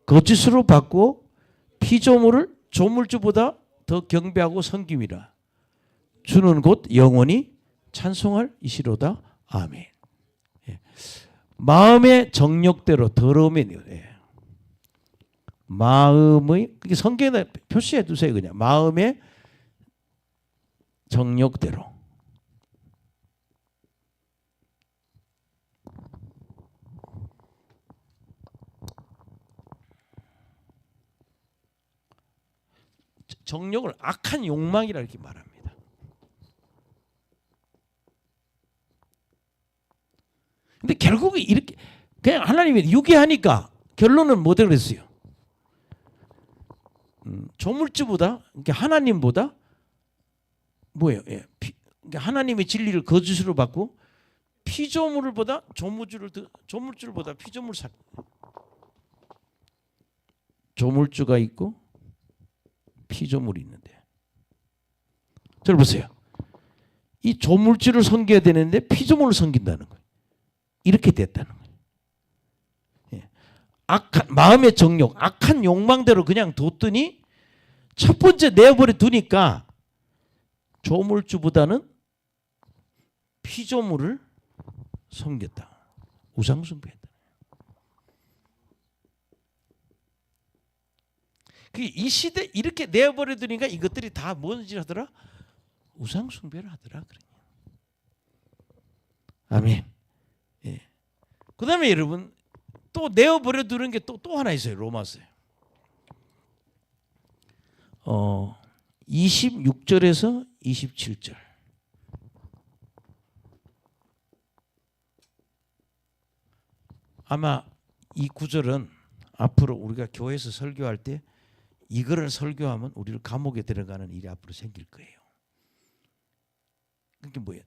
거짓으로 바꾸어 피조물을 조물주보다 더 경배하고 섬김이라. 주는 곧 영원히 찬송할 이시로다. 아멘. 마음의 정욕대로 더러움에 마음의 성경에 표시해 두세요. 그냥 마음의 정욕대로. 정욕을 악한 욕망이라 이렇게 말합니다. 근데 결국에 이렇게 그냥 하나님이 유기하니까 결론은 뭐다 그랬어요? 조물주보다 그러니까 하나님보다 뭐예요? 예, 그러니까 하나님의 진리를 거짓으로 받고 피조물보다 조물주보다 피조물 살. 조물주가 있고 피조물이 있는데, 잘 보세요. 이 조물주를 섬겨야 되는데 피조물을 섬긴다는 거예요. 이렇게 됐다는 거예요. 예. 악한 마음의 정욕, 악한 욕망대로 그냥 뒀더니 첫 번째 내버려 두니까 조물주보다는 피조물을 섬겼다. 우상숭배했다. 이 시대 이렇게 내버려 두니까 이것들이 다 뭔지 하더라? 우상숭배를 하더라. 아멘. 예. 그다음에 여러분 또 내어버려 두는 게 또 하나 있어요. 로마서에 26절에서 27절. 아마 이 구절은 앞으로 우리가 교회에서 설교할 때 이거를 설교하면 우리를 감옥에 들어가는 일이 앞으로 생길 거예요. 그게 뭐예요?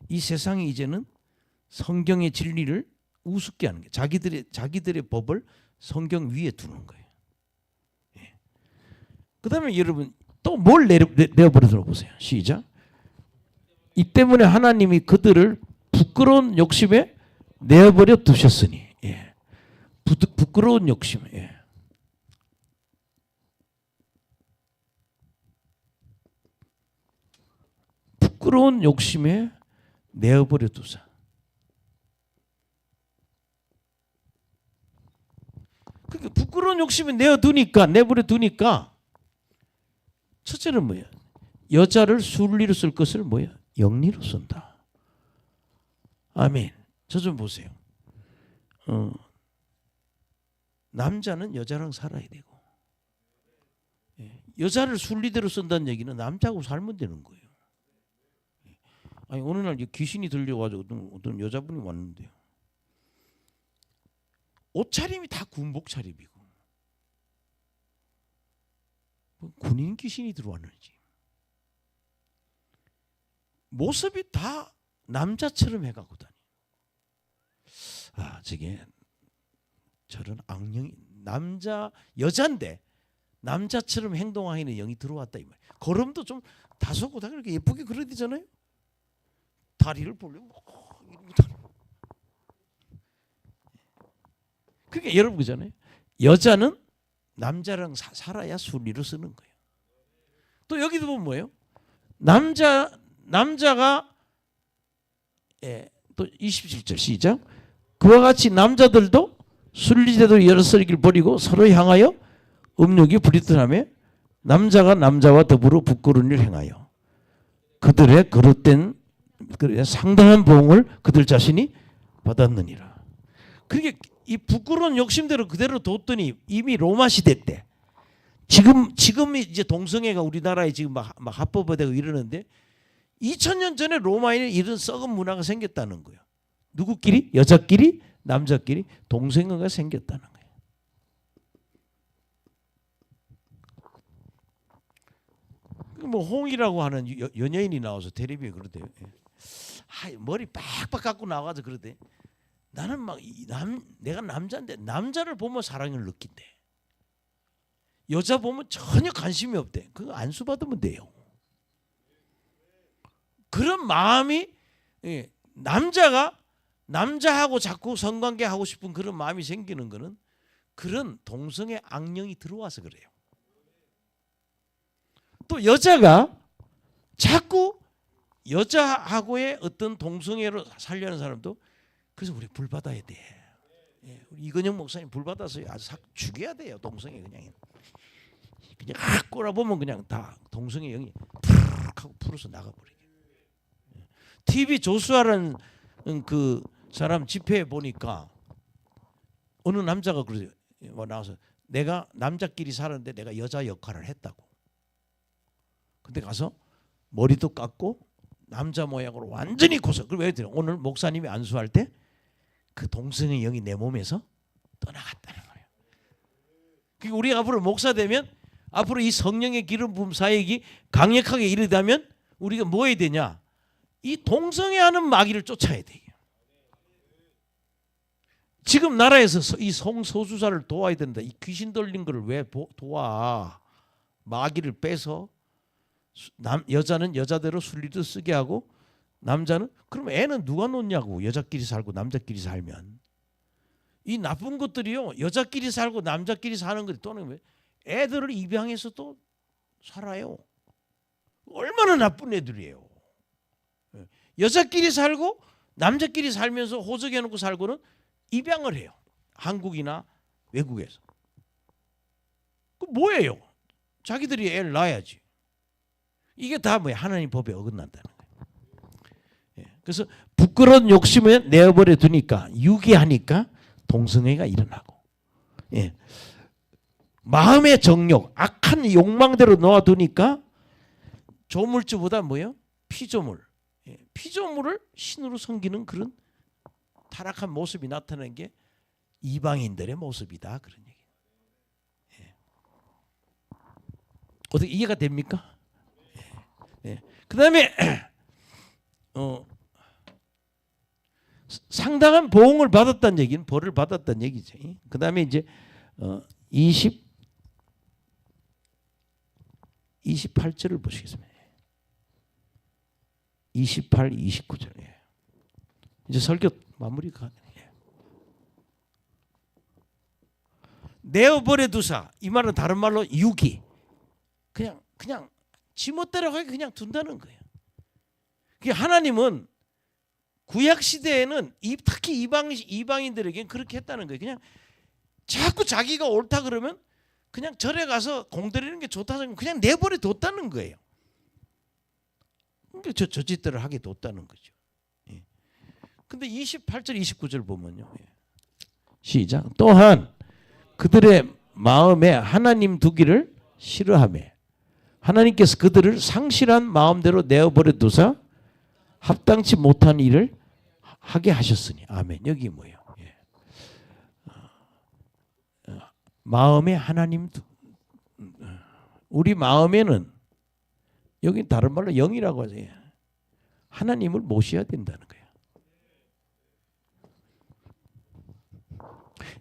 이 세상이 이제는 성경의 진리를 우습게 하는 거예요. 자기들의 법을 성경 위에 두는 거예요. 예. 그다음에 여러분 또 뭘 내어버려 들어보세요. 시작. 이 때문에 하나님이 그들을 부끄러운 욕심에 내어버려 두셨으니. 예. 부끄러운 욕심. 예. 부끄러운 욕심에 내어버려 두사. 그러니까 부끄러운 욕심에 내버려 두니까 첫째는 뭐야? 여자를 순리로 쓸 것을 뭐야? 영리로 쓴다. 아멘. 저 좀 보세요. 남자는 여자랑 살아야 되고, 여자를 순리대로 쓴다는 얘기는 남자하고 살면 되는 거예요. 아니 어느 날 귀신이 들려가지고 어떤 여자분이 왔는데요. 옷차림이 다 군복 차림이고 군인 귀신이 들어왔는지 모습이 다 남자처럼 해가고 다니. 아 저게 저런 악령이 여잔데 남자처럼 행동하는 영이 들어왔다 이 말. 걸음도 좀 다소고 다 그렇게 예쁘게 그러잖아요. 다리를 벌리고 그게 여러분 그잖아요. 여자는 남자랑 살아야 순리로 쓰는 거예요. 또 여기도 보면 뭐예요? 남자가 또 27절 시작. 그와 같이 남자들도 순리대로 여러 쓰기를 버리고 서로 향하여 음욕이 부리듯하며 남자가 남자와 더불어 부끄러운 일을 행하여 그들의 거룩된 상당한 보응을 그들 자신이 받았느니라. 그게 이 부끄러운 욕심대로 그대로 뒀더니 이미 로마 시대 때 지금 이제 동성애가 우리나라에 지금 막 합법화되고 이러는데 2000년 전에 로마에 이런 썩은 문화가 생겼다는 거예요. 누구끼리? 여자끼리, 남자끼리 동성애가 생겼다는 거예요. 뭐 홍이라고 하는 연예인이 나와서 텔레비에 그러대요. 머리 빡빡 갖고 나와서 그러대. 나는 막 내가 남자인데 남자를 보면 사랑을 느낀대. 여자 보면 전혀 관심이 없대. 그거 안수 받으면 돼요. 그런 마음이 남자하고 자꾸 성관계 하고 싶은 그런 마음이 생기는 거는 그런 동성애 악령이 들어와서 그래요. 또 여자가 자꾸 여자하고의 어떤 동성애로 살려는 사람도 그래서 우리 불 받아야 돼. 우리 이건영 목사님 불 받아서 아주 죽여야 돼요. 동성애 그냥 꼬라보면 그냥 다 동성애 영이 푸르 하고 풀어서 나가버리게. TV 조수아라는 그 사람 집회에 보니까 어느 남자가 그러죠. 나와서 내가 남자끼리 살았는데 내가 여자 역할을 했다고. 근데 가서 머리도 깎고 남자 모양으로 완전히 고소. 그럼 왜 그래요? 오늘 목사님이 안수할 때 그 동성의 영이 내 몸에서 떠나갔다는 거예요. 그러니까 우리 앞으로 목사 되면 앞으로 이 성령의 기름 부음 사역이 강력하게 이르다면 우리가 뭐 해야 되냐? 이 동성애하는 마귀를 쫓아야 돼요. 지금 나라에서 이 성소수자를 도와야 된다. 이 귀신 들린 거를 왜 도와? 마귀를 빼서 여자는 여자대로 순리도 쓰게 하고 남자는 그럼 애는 누가 놓냐고. 여자끼리 살고 남자끼리 살면 이 나쁜 것들이요. 여자끼리 살고 남자끼리 사는 것이 또는 왜 애들을 입양해서 또 살아요. 얼마나 나쁜 애들이에요. 여자끼리 살고 남자끼리 살면서 호적해놓고 살고는 입양을 해요. 한국이나 외국에서. 그 뭐예요? 자기들이 애를 낳아야지. 이게 다 뭐야? 하나님 법에 어긋난다는 거예요. 그래서 부끄러운 욕심을 내어버려 두니까 유기하니까 동성애가 일어나고, 마음의 정욕, 악한 욕망대로 놓아두니까 조물주보다 뭐예요? 피조물. 피조물을 신으로 섬기는 그런 타락한 모습이 나타나는 게 이방인들의 모습이다. 그런 얘기. 어떻게 이해가 됩니까? 그 다음에 상당한 보응을 받았다는 얘기는 벌을 받았다는 얘기죠. 그 다음에 이제 28절을 보시겠습니다. 28, 29절. 이제 설교 마무리가. 내어버려 두사. 이 말은 다른 말로 유기. 그냥 지멋대로 하게 그냥 둔다는 거예요. 하나님은 구약 시대에는 특히 이방인들에게는 그렇게 했다는 거예요. 그냥 자꾸 자기가 옳다 그러면 그냥 절에 가서 공들이는 게 좋다 생각하면 그냥 내버려 뒀다는 거예요. 그러니까 저 짓들을 하게 뒀다는 거죠. 근데 28절 29절 보면요. 시작. 또한 그들의 마음에 하나님 두기를 싫어하며 하나님께서 그들을 상실한 마음대로 내어버려 두사 합당치 못한 일을 하게 하셨으니. 아멘. 여기 뭐예요? 마음에 하나님 우리 마음에는 여기 다른 말로 영이라고 하죠. 하나님을 모셔야 된다는 거예요.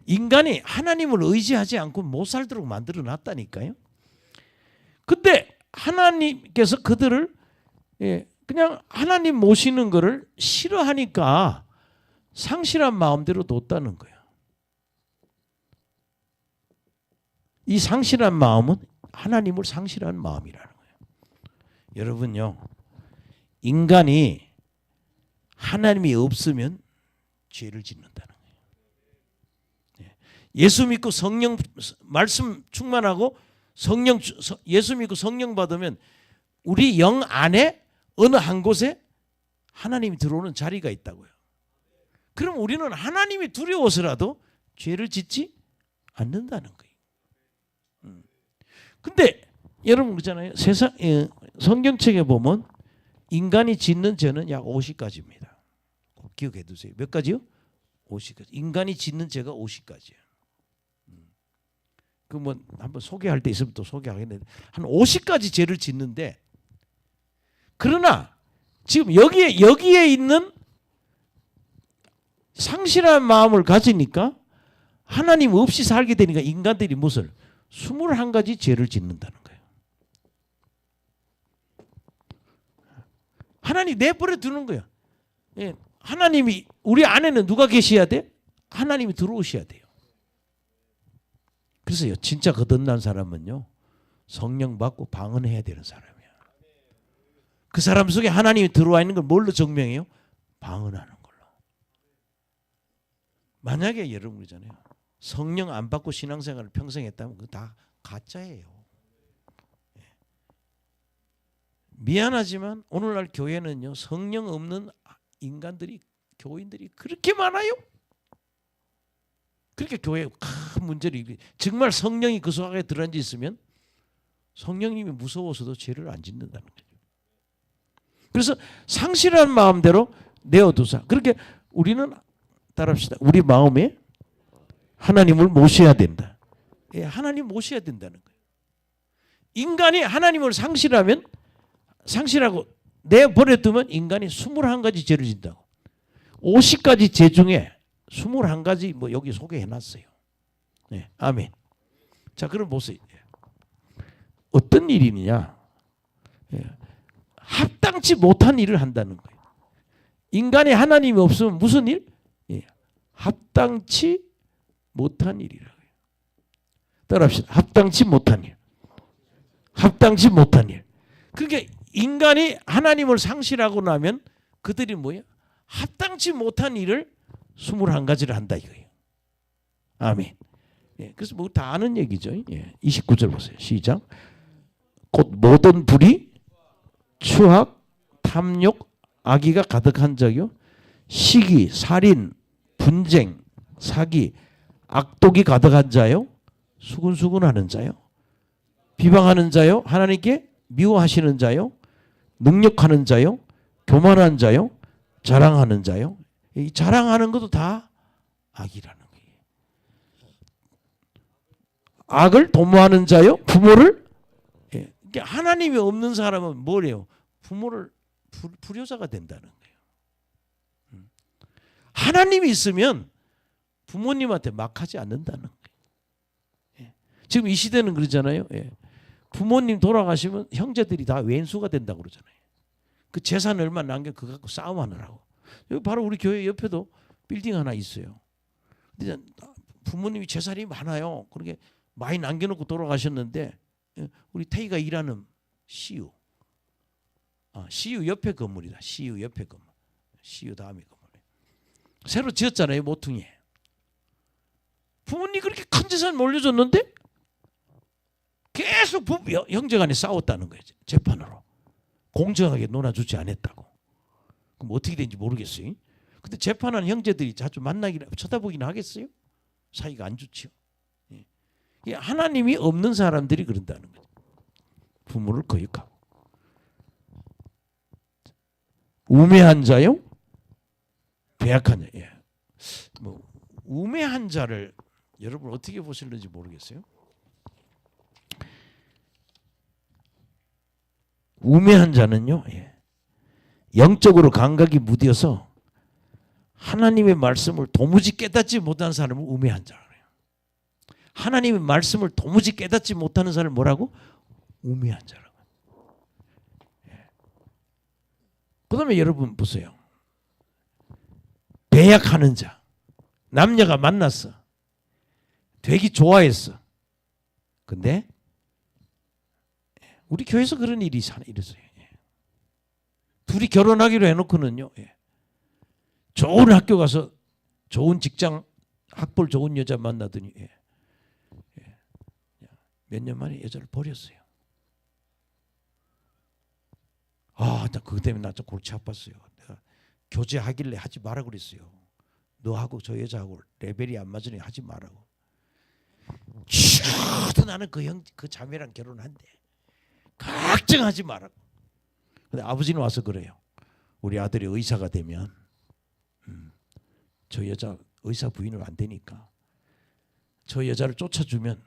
인간이 하나님을 의지하지 않고 못 살도록 만들어 놨다니까요. 근데 하나님께서 그들을 그냥 하나님 모시는 것을 싫어하니까 상실한 마음대로 뒀다는 거예요. 이 상실한 마음은 하나님을 상실한 마음이라는 거예요. 여러분요, 인간이 하나님이 없으면 죄를 짓는다는 거예요. 예수 믿고 성령 말씀 충만하고 예수 믿고 성령 받으면 우리 영 안에 어느 한 곳에 하나님이 들어오는 자리가 있다고요. 그럼 우리는 하나님이 두려워서라도 죄를 짓지 않는다는 거예요. 근데 여러분 그러잖아요. 성경책에 보면 인간이 짓는 죄는 약 50가지입니다. 꼭 기억해 두세요. 몇 가지요? 50가지. 인간이 짓는 죄가 50가지예요. 그 뭐 한번 소개할 때 있으면 또 소개하겠는데 한 50가지 죄를 짓는데, 그러나 지금 여기에 있는 상실한 마음을 가지니까 하나님 없이 살게 되니까 인간들이 무슨 21가지 죄를 짓는다는 거예요. 하나님 내버려 두는 거예요. 하나님이 우리 안에는 누가 계셔야 돼? 하나님이 들어오셔야 돼요. 그래서요, 진짜 거듭난 사람은요, 성령 받고 방언해야 되는 사람이야. 그 사람 속에 하나님이 들어와 있는 걸 뭘로 증명해요? 방언하는 걸로. 만약에 여러분 그러잖아요, 성령 안 받고 신앙생활을 평생 했다면 그거 다 가짜예요. 미안하지만 오늘날 교회는요, 성령 없는 교인들이 그렇게 많아요. 그렇게 교회에 큰 문제를, 정말 성령이 그 속에 들어앉아 있으면 성령님이 무서워서도 죄를 안 짓는다는 거죠. 그래서 상실한 마음대로 내어두사. 그렇게 우리는 따라합시다. 우리 마음에 하나님을 모셔야 된다. 예, 하나님 모셔야 된다는 거예요. 인간이 하나님을 상실하고 내버려두면 인간이 21가지 죄를 짓는다고. 50가지 죄 중에 21가지 뭐 여기 소개해놨어요. 네, 아멘. 자, 그럼 보세요. 어떤 일이냐? 예, 합당치 못한 일을 한다는 거예요. 인간이 하나님이 없으면 무슨 일? 예, 합당치 못한 일이라고요. 따라합시다. 합당치 못한 일. 합당치 못한 일. 그러니까 인간이 하나님을 상실하고 나면 그들이 뭐예요? 합당치 못한 일을 21가지를 한다 이거예요. 아멘. 예, 그래서 뭐 다 아는 얘기죠. 예, 29절 보세요. 시작. 곧 모든 불의, 추악, 탐욕, 악의가 가득한 자요, 시기, 살인, 분쟁, 사기, 악독이 가득한 자요, 수근수근하는 자요, 비방하는 자요, 하나님께 미워하시는 자요, 능력하는 자요, 교만한 자요, 자랑하는 자요. 이 자랑하는 것도 다 악이라는 거예요. 악을 도모하는 자요, 부모를. 예, 하나님이 없는 사람은 뭐래요? 부모를 불효자가 된다는 거예요. 하나님이 있으면 부모님한테 막하지 않는다는 거예요. 예. 지금 이 시대는 그러잖아요. 예. 부모님 돌아가시면 형제들이 다 왼수가 된다고 그러잖아요. 그 재산 얼마 남겨 그거 갖고 싸움하느라고. 여기 바로 우리 교회 옆에도 빌딩 하나 있어요. 근데 부모님이 재산이 많아요. 그렇게 많이 남겨놓고 돌아가셨는데 우리 태희가 일하는 CU. CU 옆에 건물이다. CU 옆에 건물. CU 다음에 건물. 새로 지었잖아요. 모퉁이에. 부모님 그렇게 큰 재산 몰려줬는데 계속 형제간에 싸웠다는 거예요. 재판으로. 공정하게 논아주지 않았다고. 그럼 어떻게 되는지 모르겠어요. 근데 재판하는 형제들이 자주 만나기나 쳐다보기나 하겠어요? 사이가 안 좋지요. 예. 하나님이 없는 사람들이 그런다는 거죠. 부모를 거역하고. 우매한 자요? 배약한 자. 예. 뭐 우매한 자를 여러분 어떻게 보실는지 모르겠어요. 우매한 자는요, 예, 영적으로 감각이 무뎌서 하나님의 말씀을 도무지 깨닫지 못하는 사람을 우매한 자라고 해요. 하나님의 말씀을 도무지 깨닫지 못하는 사람을 뭐라고? 우매한 자라고. 예. 그 다음에 여러분 보세요. 배약하는 자. 남녀가 만났어. 되게 좋아했어. 근데 우리 교회에서 그런 일이 일었어요. 예. 둘이 결혼하기로 해놓고는요. 예. 좋은 학교 가서 좋은 직장 학벌 좋은 여자 만나더니 예. 예. 몇 년 만에 여자를 버렸어요. 나 그것 때문에 나 좀 골치 아팠어요. 내가 교제하길래 하지 마라 그랬어요. 너하고 저 여자하고 레벨이 안 맞으니 하지 말라고. 죽어도 나는 그 자매랑 결혼한대. 걱정하지 말라고. 근데 아버지는 와서 그래요. 우리 아들이 의사가 되면 저 여자 의사 부인을 안 되니까 저 여자를 쫓아주면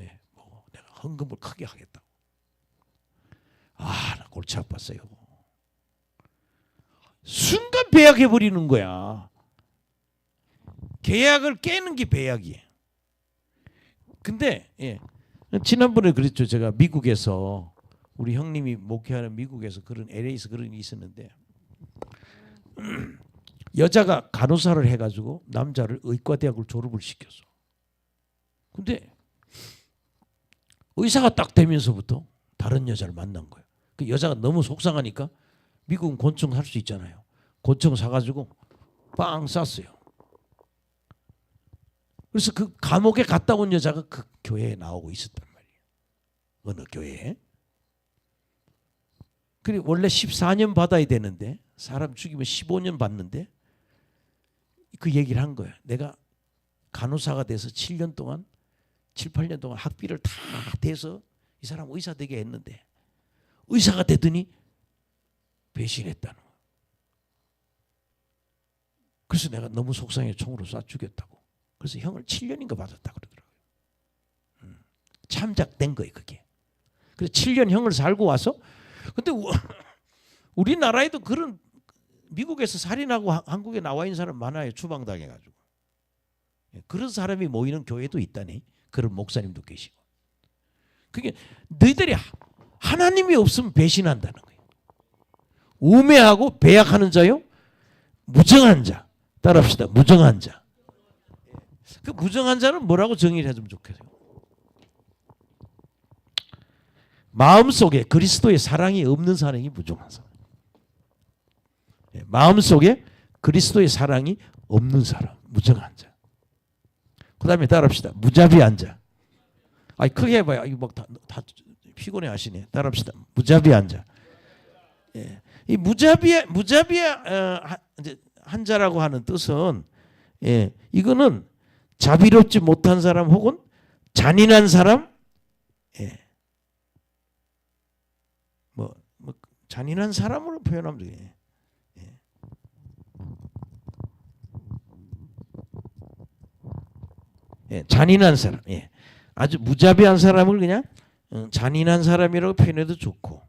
예, 뭐 내가 헌금을 크게 하겠다고. 나 골치 아팠어요. 순간 배약해 버리는 거야. 계약을 깨는 게 배약이에요. 근데 예, 지난번에 그랬죠. 제가 미국에서 우리 형님이 목회하는 미국에서 그런 LA에서 그런 일이 있었는데 여자가 간호사를 해가지고 남자를 의과대학을 졸업을 시켰어. 근데 의사가 딱 되면서부터 다른 여자를 만난 거예요. 그 여자가 너무 속상하니까 미국은 곤충 살 수 있잖아요. 곤충 사가지고 빵 쌌어요. 그래서 그 감옥에 갔다 온 여자가 그 교회에 나오고 있었단 말이에요. 어느 교회에. 그래 원래 14년 받아야 되는데 사람 죽이면 15년 받는데 그 얘기를 한 거예요. 내가 간호사가 돼서 7년 동안 7, 8년 동안 학비를 다 대서 이 사람 의사 되게 했는데 의사가 되더니 배신했다는 거예요. 그래서 내가 너무 속상해 총으로 쏴 죽였다고. 그래서 형을 7년인가 받았다 그러더라고요. 참작된 거예요 그게. 그래서 7년 형을 살고 와서 근데 우리나라에도 그런 미국에서 살인하고 한국에 나와 있는 사람 많아요. 추방당해가지고. 그런 사람이 모이는 교회도 있다니. 그런 목사님도 계시고. 그게 너희들이 하나님이 없으면 배신한다는 거예요. 우매하고 배약하는 자요. 무정한 자. 따라합시다. 무정한 자. 그 무정한 자는 뭐라고 정의를 해주면 좋겠어요. 마음속에 그리스도의 사랑이 없는 사람이 무정한 사람. 마음속에 그리스도의 사랑이 없는 사람. 무정한 자. 그 다음에 따라합시다. 무자비한 자. 아니 크게 해봐요. 이거 막 다 피곤해 하시네. 따라합시다. 무자비한 자. 예. 이 무자비한 자라고 하는 뜻은 이거는 자비롭지 못한 사람 혹은 잔인한 사람, 뭐 잔인한 사람으로 표현하면 돼요. 잔인한 사람, 아주 무자비한 사람을 그냥 잔인한 사람이라고 표현해도 좋고,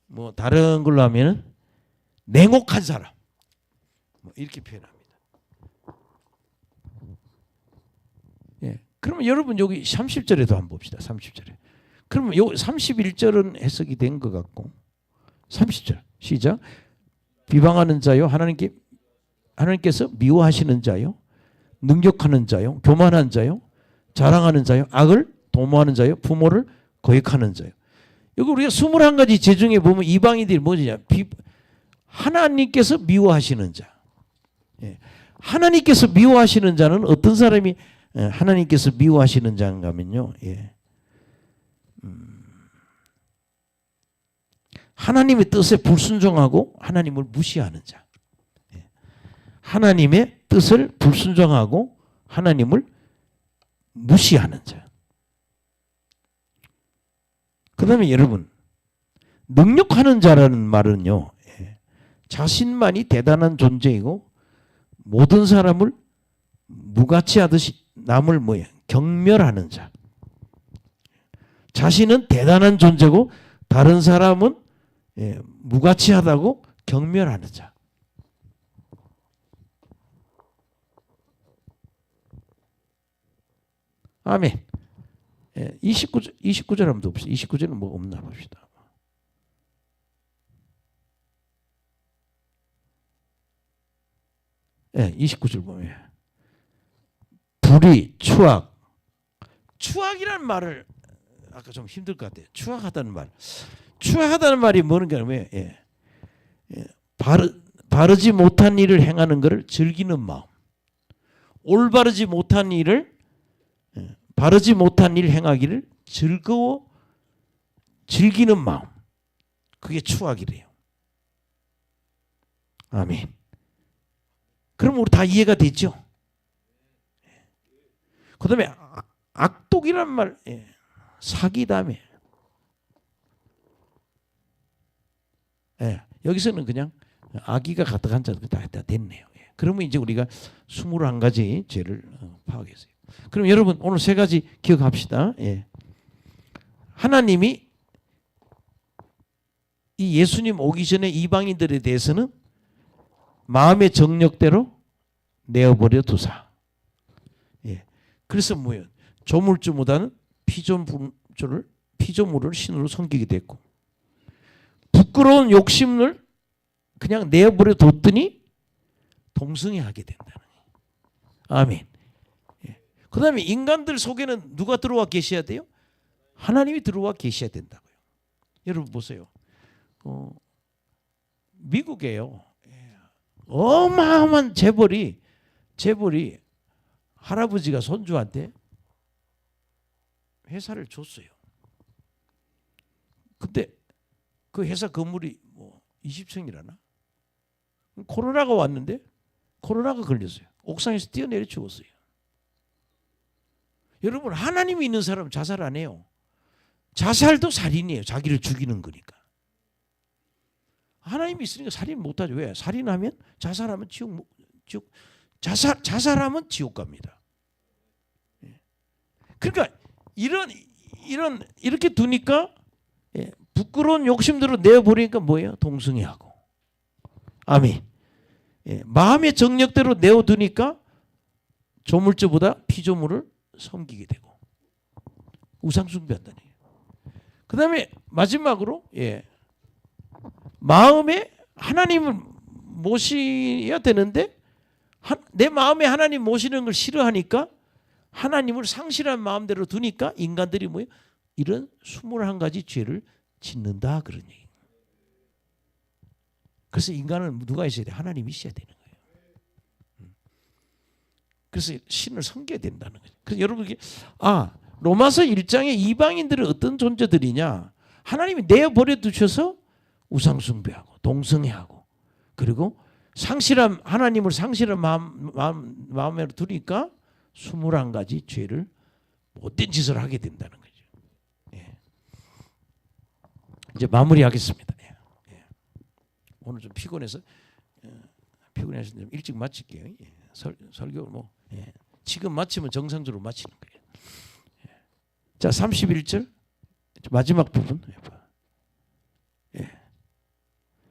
뭐 다른 걸로 하면은 냉혹한 사람, 뭐 이렇게 표현합니다. 그러면 여러분 여기 30절에도 한번 봅시다. 30절에. 그러면 요 31절은 해석이 된 것 같고 30절 시작. 비방하는 자요 하나님께서 미워하시는 자요 능욕하는 자요 교만한 자요 자랑하는 자요 악을 도모하는 자요 부모를 거역하는 자요. 여기 우리가 21가지 죄 중에 보면 이방인들이 뭐냐? 하나님께서 미워하시는 자. 하나님께서 미워하시는 자는 어떤 사람이 하나님께서 미워하시는 자인가 하면요. 하나님의 뜻에 불순종하고 하나님을 무시하는 자. 하나님의 뜻을 불순종하고 하나님을 무시하는 자. 그 다음에 여러분 능력하는 자라는 말은요. 자신만이 대단한 존재이고 모든 사람을 무가치하듯이 남을 경멸하는 자. 자신은 대단한 존재고 다른 사람은 무가치하다고 경멸하는 자. 아멘. 29절 한번 더 봅시다. 29절은 뭐 없나 봅시다. 예, 29절 보면 불의, 추악. 추악이라는 말을 아까 좀 힘들 것 같아요. 추악하다는 말. 추악하다는 말이 뭐는가 하면 바르지 못한 일을 행하는 것을 즐기는 마음. 올바르지 못한 일을 바르지 못한 일 행하기를 즐거워 즐기는 마음. 그게 추악이래요. 아멘. 그럼 우리 다 이해가 되죠? 그 다음에 악독이란 말, 사기다며. 여기서는 그냥 악의가 가득한 자 다 됐네요. 그러면 이제 우리가 21가지 죄를 파악했어요. 그럼 여러분 오늘 3가지 기억합시다. 하나님이 이 예수님 오기 전에 이방인들에 대해서는 마음의 정력대로 내어버려 두사. 그래서 뭐예요? 조물주보다는 피조물을 신으로 섬기게 됐고 부끄러운 욕심을 그냥 내어버려 뒀더니 동성애하게 된다는 거예요. 아멘. 그 다음에 인간들 속에는 누가 들어와 계셔야 돼요? 하나님이 들어와 계셔야 된다고요. 여러분 보세요. 미국에요. 어마어마한 재벌이 할아버지가 손주한테 회사를 줬어요. 근데 그 회사 건물이 뭐 20층이라나? 코로나가 왔는데 코로나가 걸렸어요. 옥상에서 뛰어내려 죽었어요. 여러분, 하나님이 있는 사람은 자살 안 해요. 자살도 살인이에요. 자기를 죽이는 거니까. 하나님이 있으니까 살인 못하죠. 왜? 살인하면, 자살하면 자살하면 지옥 갑니다. 그러니까 이렇게 두니까 부끄러운 욕심대로 내어버리니까 뭐예요? 동성애하고. 아멘. 마음의 정력대로 내어두니까 조물주보다 피조물을 섬기게 되고 우상숭배한다는 얘기예요. 그 다음에 마지막으로 마음에 하나님을 모셔야 되는데 내 마음에 하나님 모시는 걸 싫어하니까 하나님을 상실한 마음대로 두니까 인간들이 뭐예요? 이런 21가지 죄를 짓는다 그런 얘기예요. 그래서 인간은 누가 있어야 돼? 하나님이 있어야 되는 거예요. 그래서 신을 섬겨야 된다는 거죠. 그래서 여러분 로마서 1장의 이방인들은 어떤 존재들이냐? 하나님이 내어버려 두셔서 우상숭배하고 동성애하고 그리고 하나님을 상실한 마음으로 두니까 21가지 죄를 못된 짓을 하게 된다는 거죠. 이제 마무리하겠습니다. 오늘 좀 피곤해서 좀 일찍 마칠게요. 설교 지금 마치면 정상적으로 마치는 거예요. 자, 31절 마지막 부분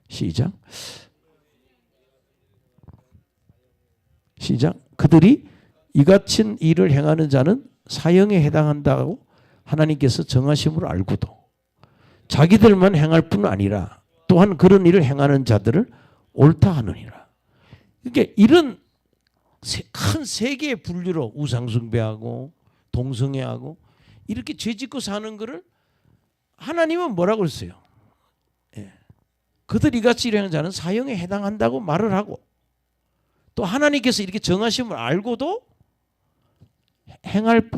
시작. 그들이 이같은 일을 행하는 자는 사형에 해당한다고 하나님께서 정하심을 알고도 자기들만 행할 뿐 아니라 또한 그런 일을 행하는 자들을 옳다 하느니라. 그러니까 이런 큰 세 개의 분류로 우상숭배하고 동성애하고 이렇게 죄짓고 사는 거를 하나님은 뭐라고 했어요? 그들 이같이 일하는 자는 사형에 해당한다고 말을 하고 또 하나님께서 이렇게 정하심을 알고도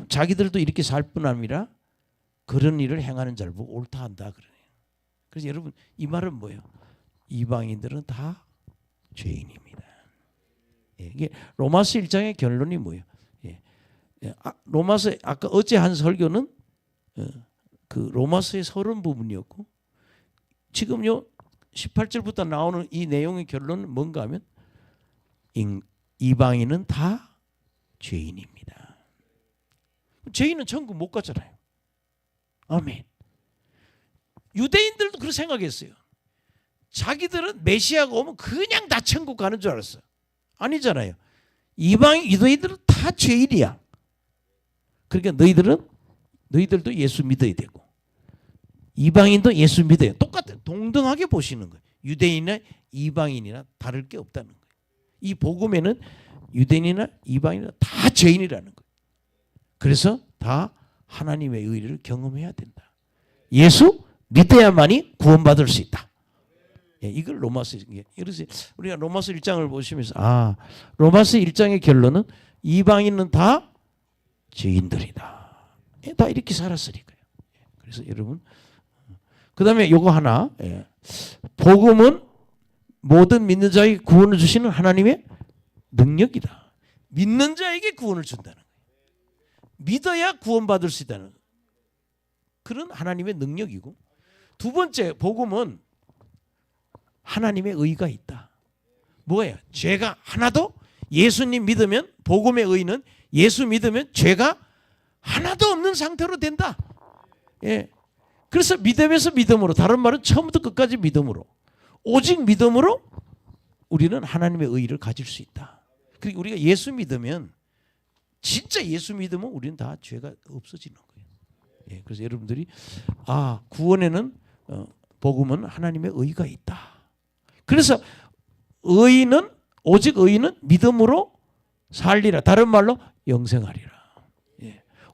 자기들도 이렇게 살 뿐 아니라 그런 일을 행하는 자를 보고 옳다 한다 그러네요. 그래서 여러분 이 말은 뭐예요? 이방인들은 다 죄인입니다. 이게 로마서 1장의 결론이 뭐예요? 로마서 아까 어제 한 설교는 그 로마서의 서론 부분이었고 지금요 18절부터 나오는 이 내용의 결론은 뭔가 하면 이방인은 다 죄인입니다. 죄인은 천국 못 가잖아요. 아멘. 유대인들도 그렇게 생각했어요. 자기들은 메시아가 오면 그냥 다 천국 가는 줄 알았어요. 아니잖아요. 유대인들은 다 죄인이야. 그러니까 너희들도 예수 믿어야 되고 이방인도 예수 믿어요. 똑같아요. 동등하게 보시는 거예요. 유대인이나 이방인이나 다를 게 없다는 거예요. 이 복음에는 유대인이나 이방인이나 다 죄인이라는 거예요. 그래서 다 하나님의 의를 경험해야 된다. 예수 믿어야만이 구원받을 수 있다. 이걸 로마서 그래서 우리가 로마서 1장을 보시면서 로마서 1장의 결론은 이방인은 다 죄인들이다. 다 이렇게 살았으니까요. 그래서 여러분 그 다음에 요거 하나 복음은 모든 믿는 자에게 구원을 주시는 하나님의 능력이다. 믿는 자에게 구원을 준다는 거예요. 믿어야 구원받을 수 있다는 그런 하나님의 능력이고 두 번째 복음은 하나님의 의가 있다. 뭐예요? 죄가 하나도 예수님 믿으면 복음의 의는 예수 믿으면 죄가 하나도 없는 상태로 된다. 그래서 믿음에서 믿음으로 다른 말은 처음부터 끝까지 믿음으로 오직 믿음으로 우리는 하나님의 의를 가질 수 있다. 그리고 우리가 예수 믿으면 진짜 예수 믿으면 우리는 다 죄가 없어지는 거예요. 그래서 여러분들이 구원에는 복음은 하나님의 의가 있다. 그래서 오직 의인은 믿음으로 살리라. 다른 말로 영생하리라.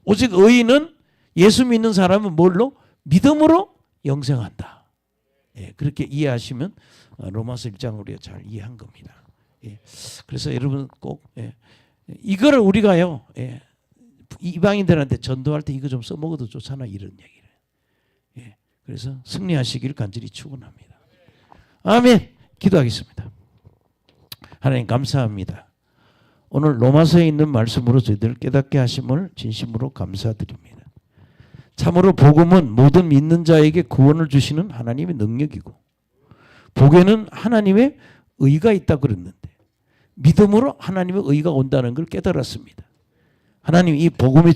오직 의인은 예수 믿는 사람은 뭘로? 믿음으로 영생한다. 그렇게 이해하시면 로마서 1장을 우리가 잘 이해한 겁니다. 그래서 여러분 꼭 이거를 우리가요 이방인들한테 전도할 때 이거 좀 써먹어도 좋잖아 이런 얘기를. 그래서 승리하시길 간절히 축원합니다. 아멘. 기도하겠습니다. 하나님 감사합니다. 오늘 로마서에 있는 말씀으로 저희들 깨닫게 하심을 진심으로 감사드립니다. 참으로 복음은 모든 믿는 자에게 구원을 주시는 하나님의 능력이고 복에는 하나님의 의가 있다 그랬는데 믿음으로 하나님의 의가 온다는 걸 깨달았습니다. 하나님 이 복음의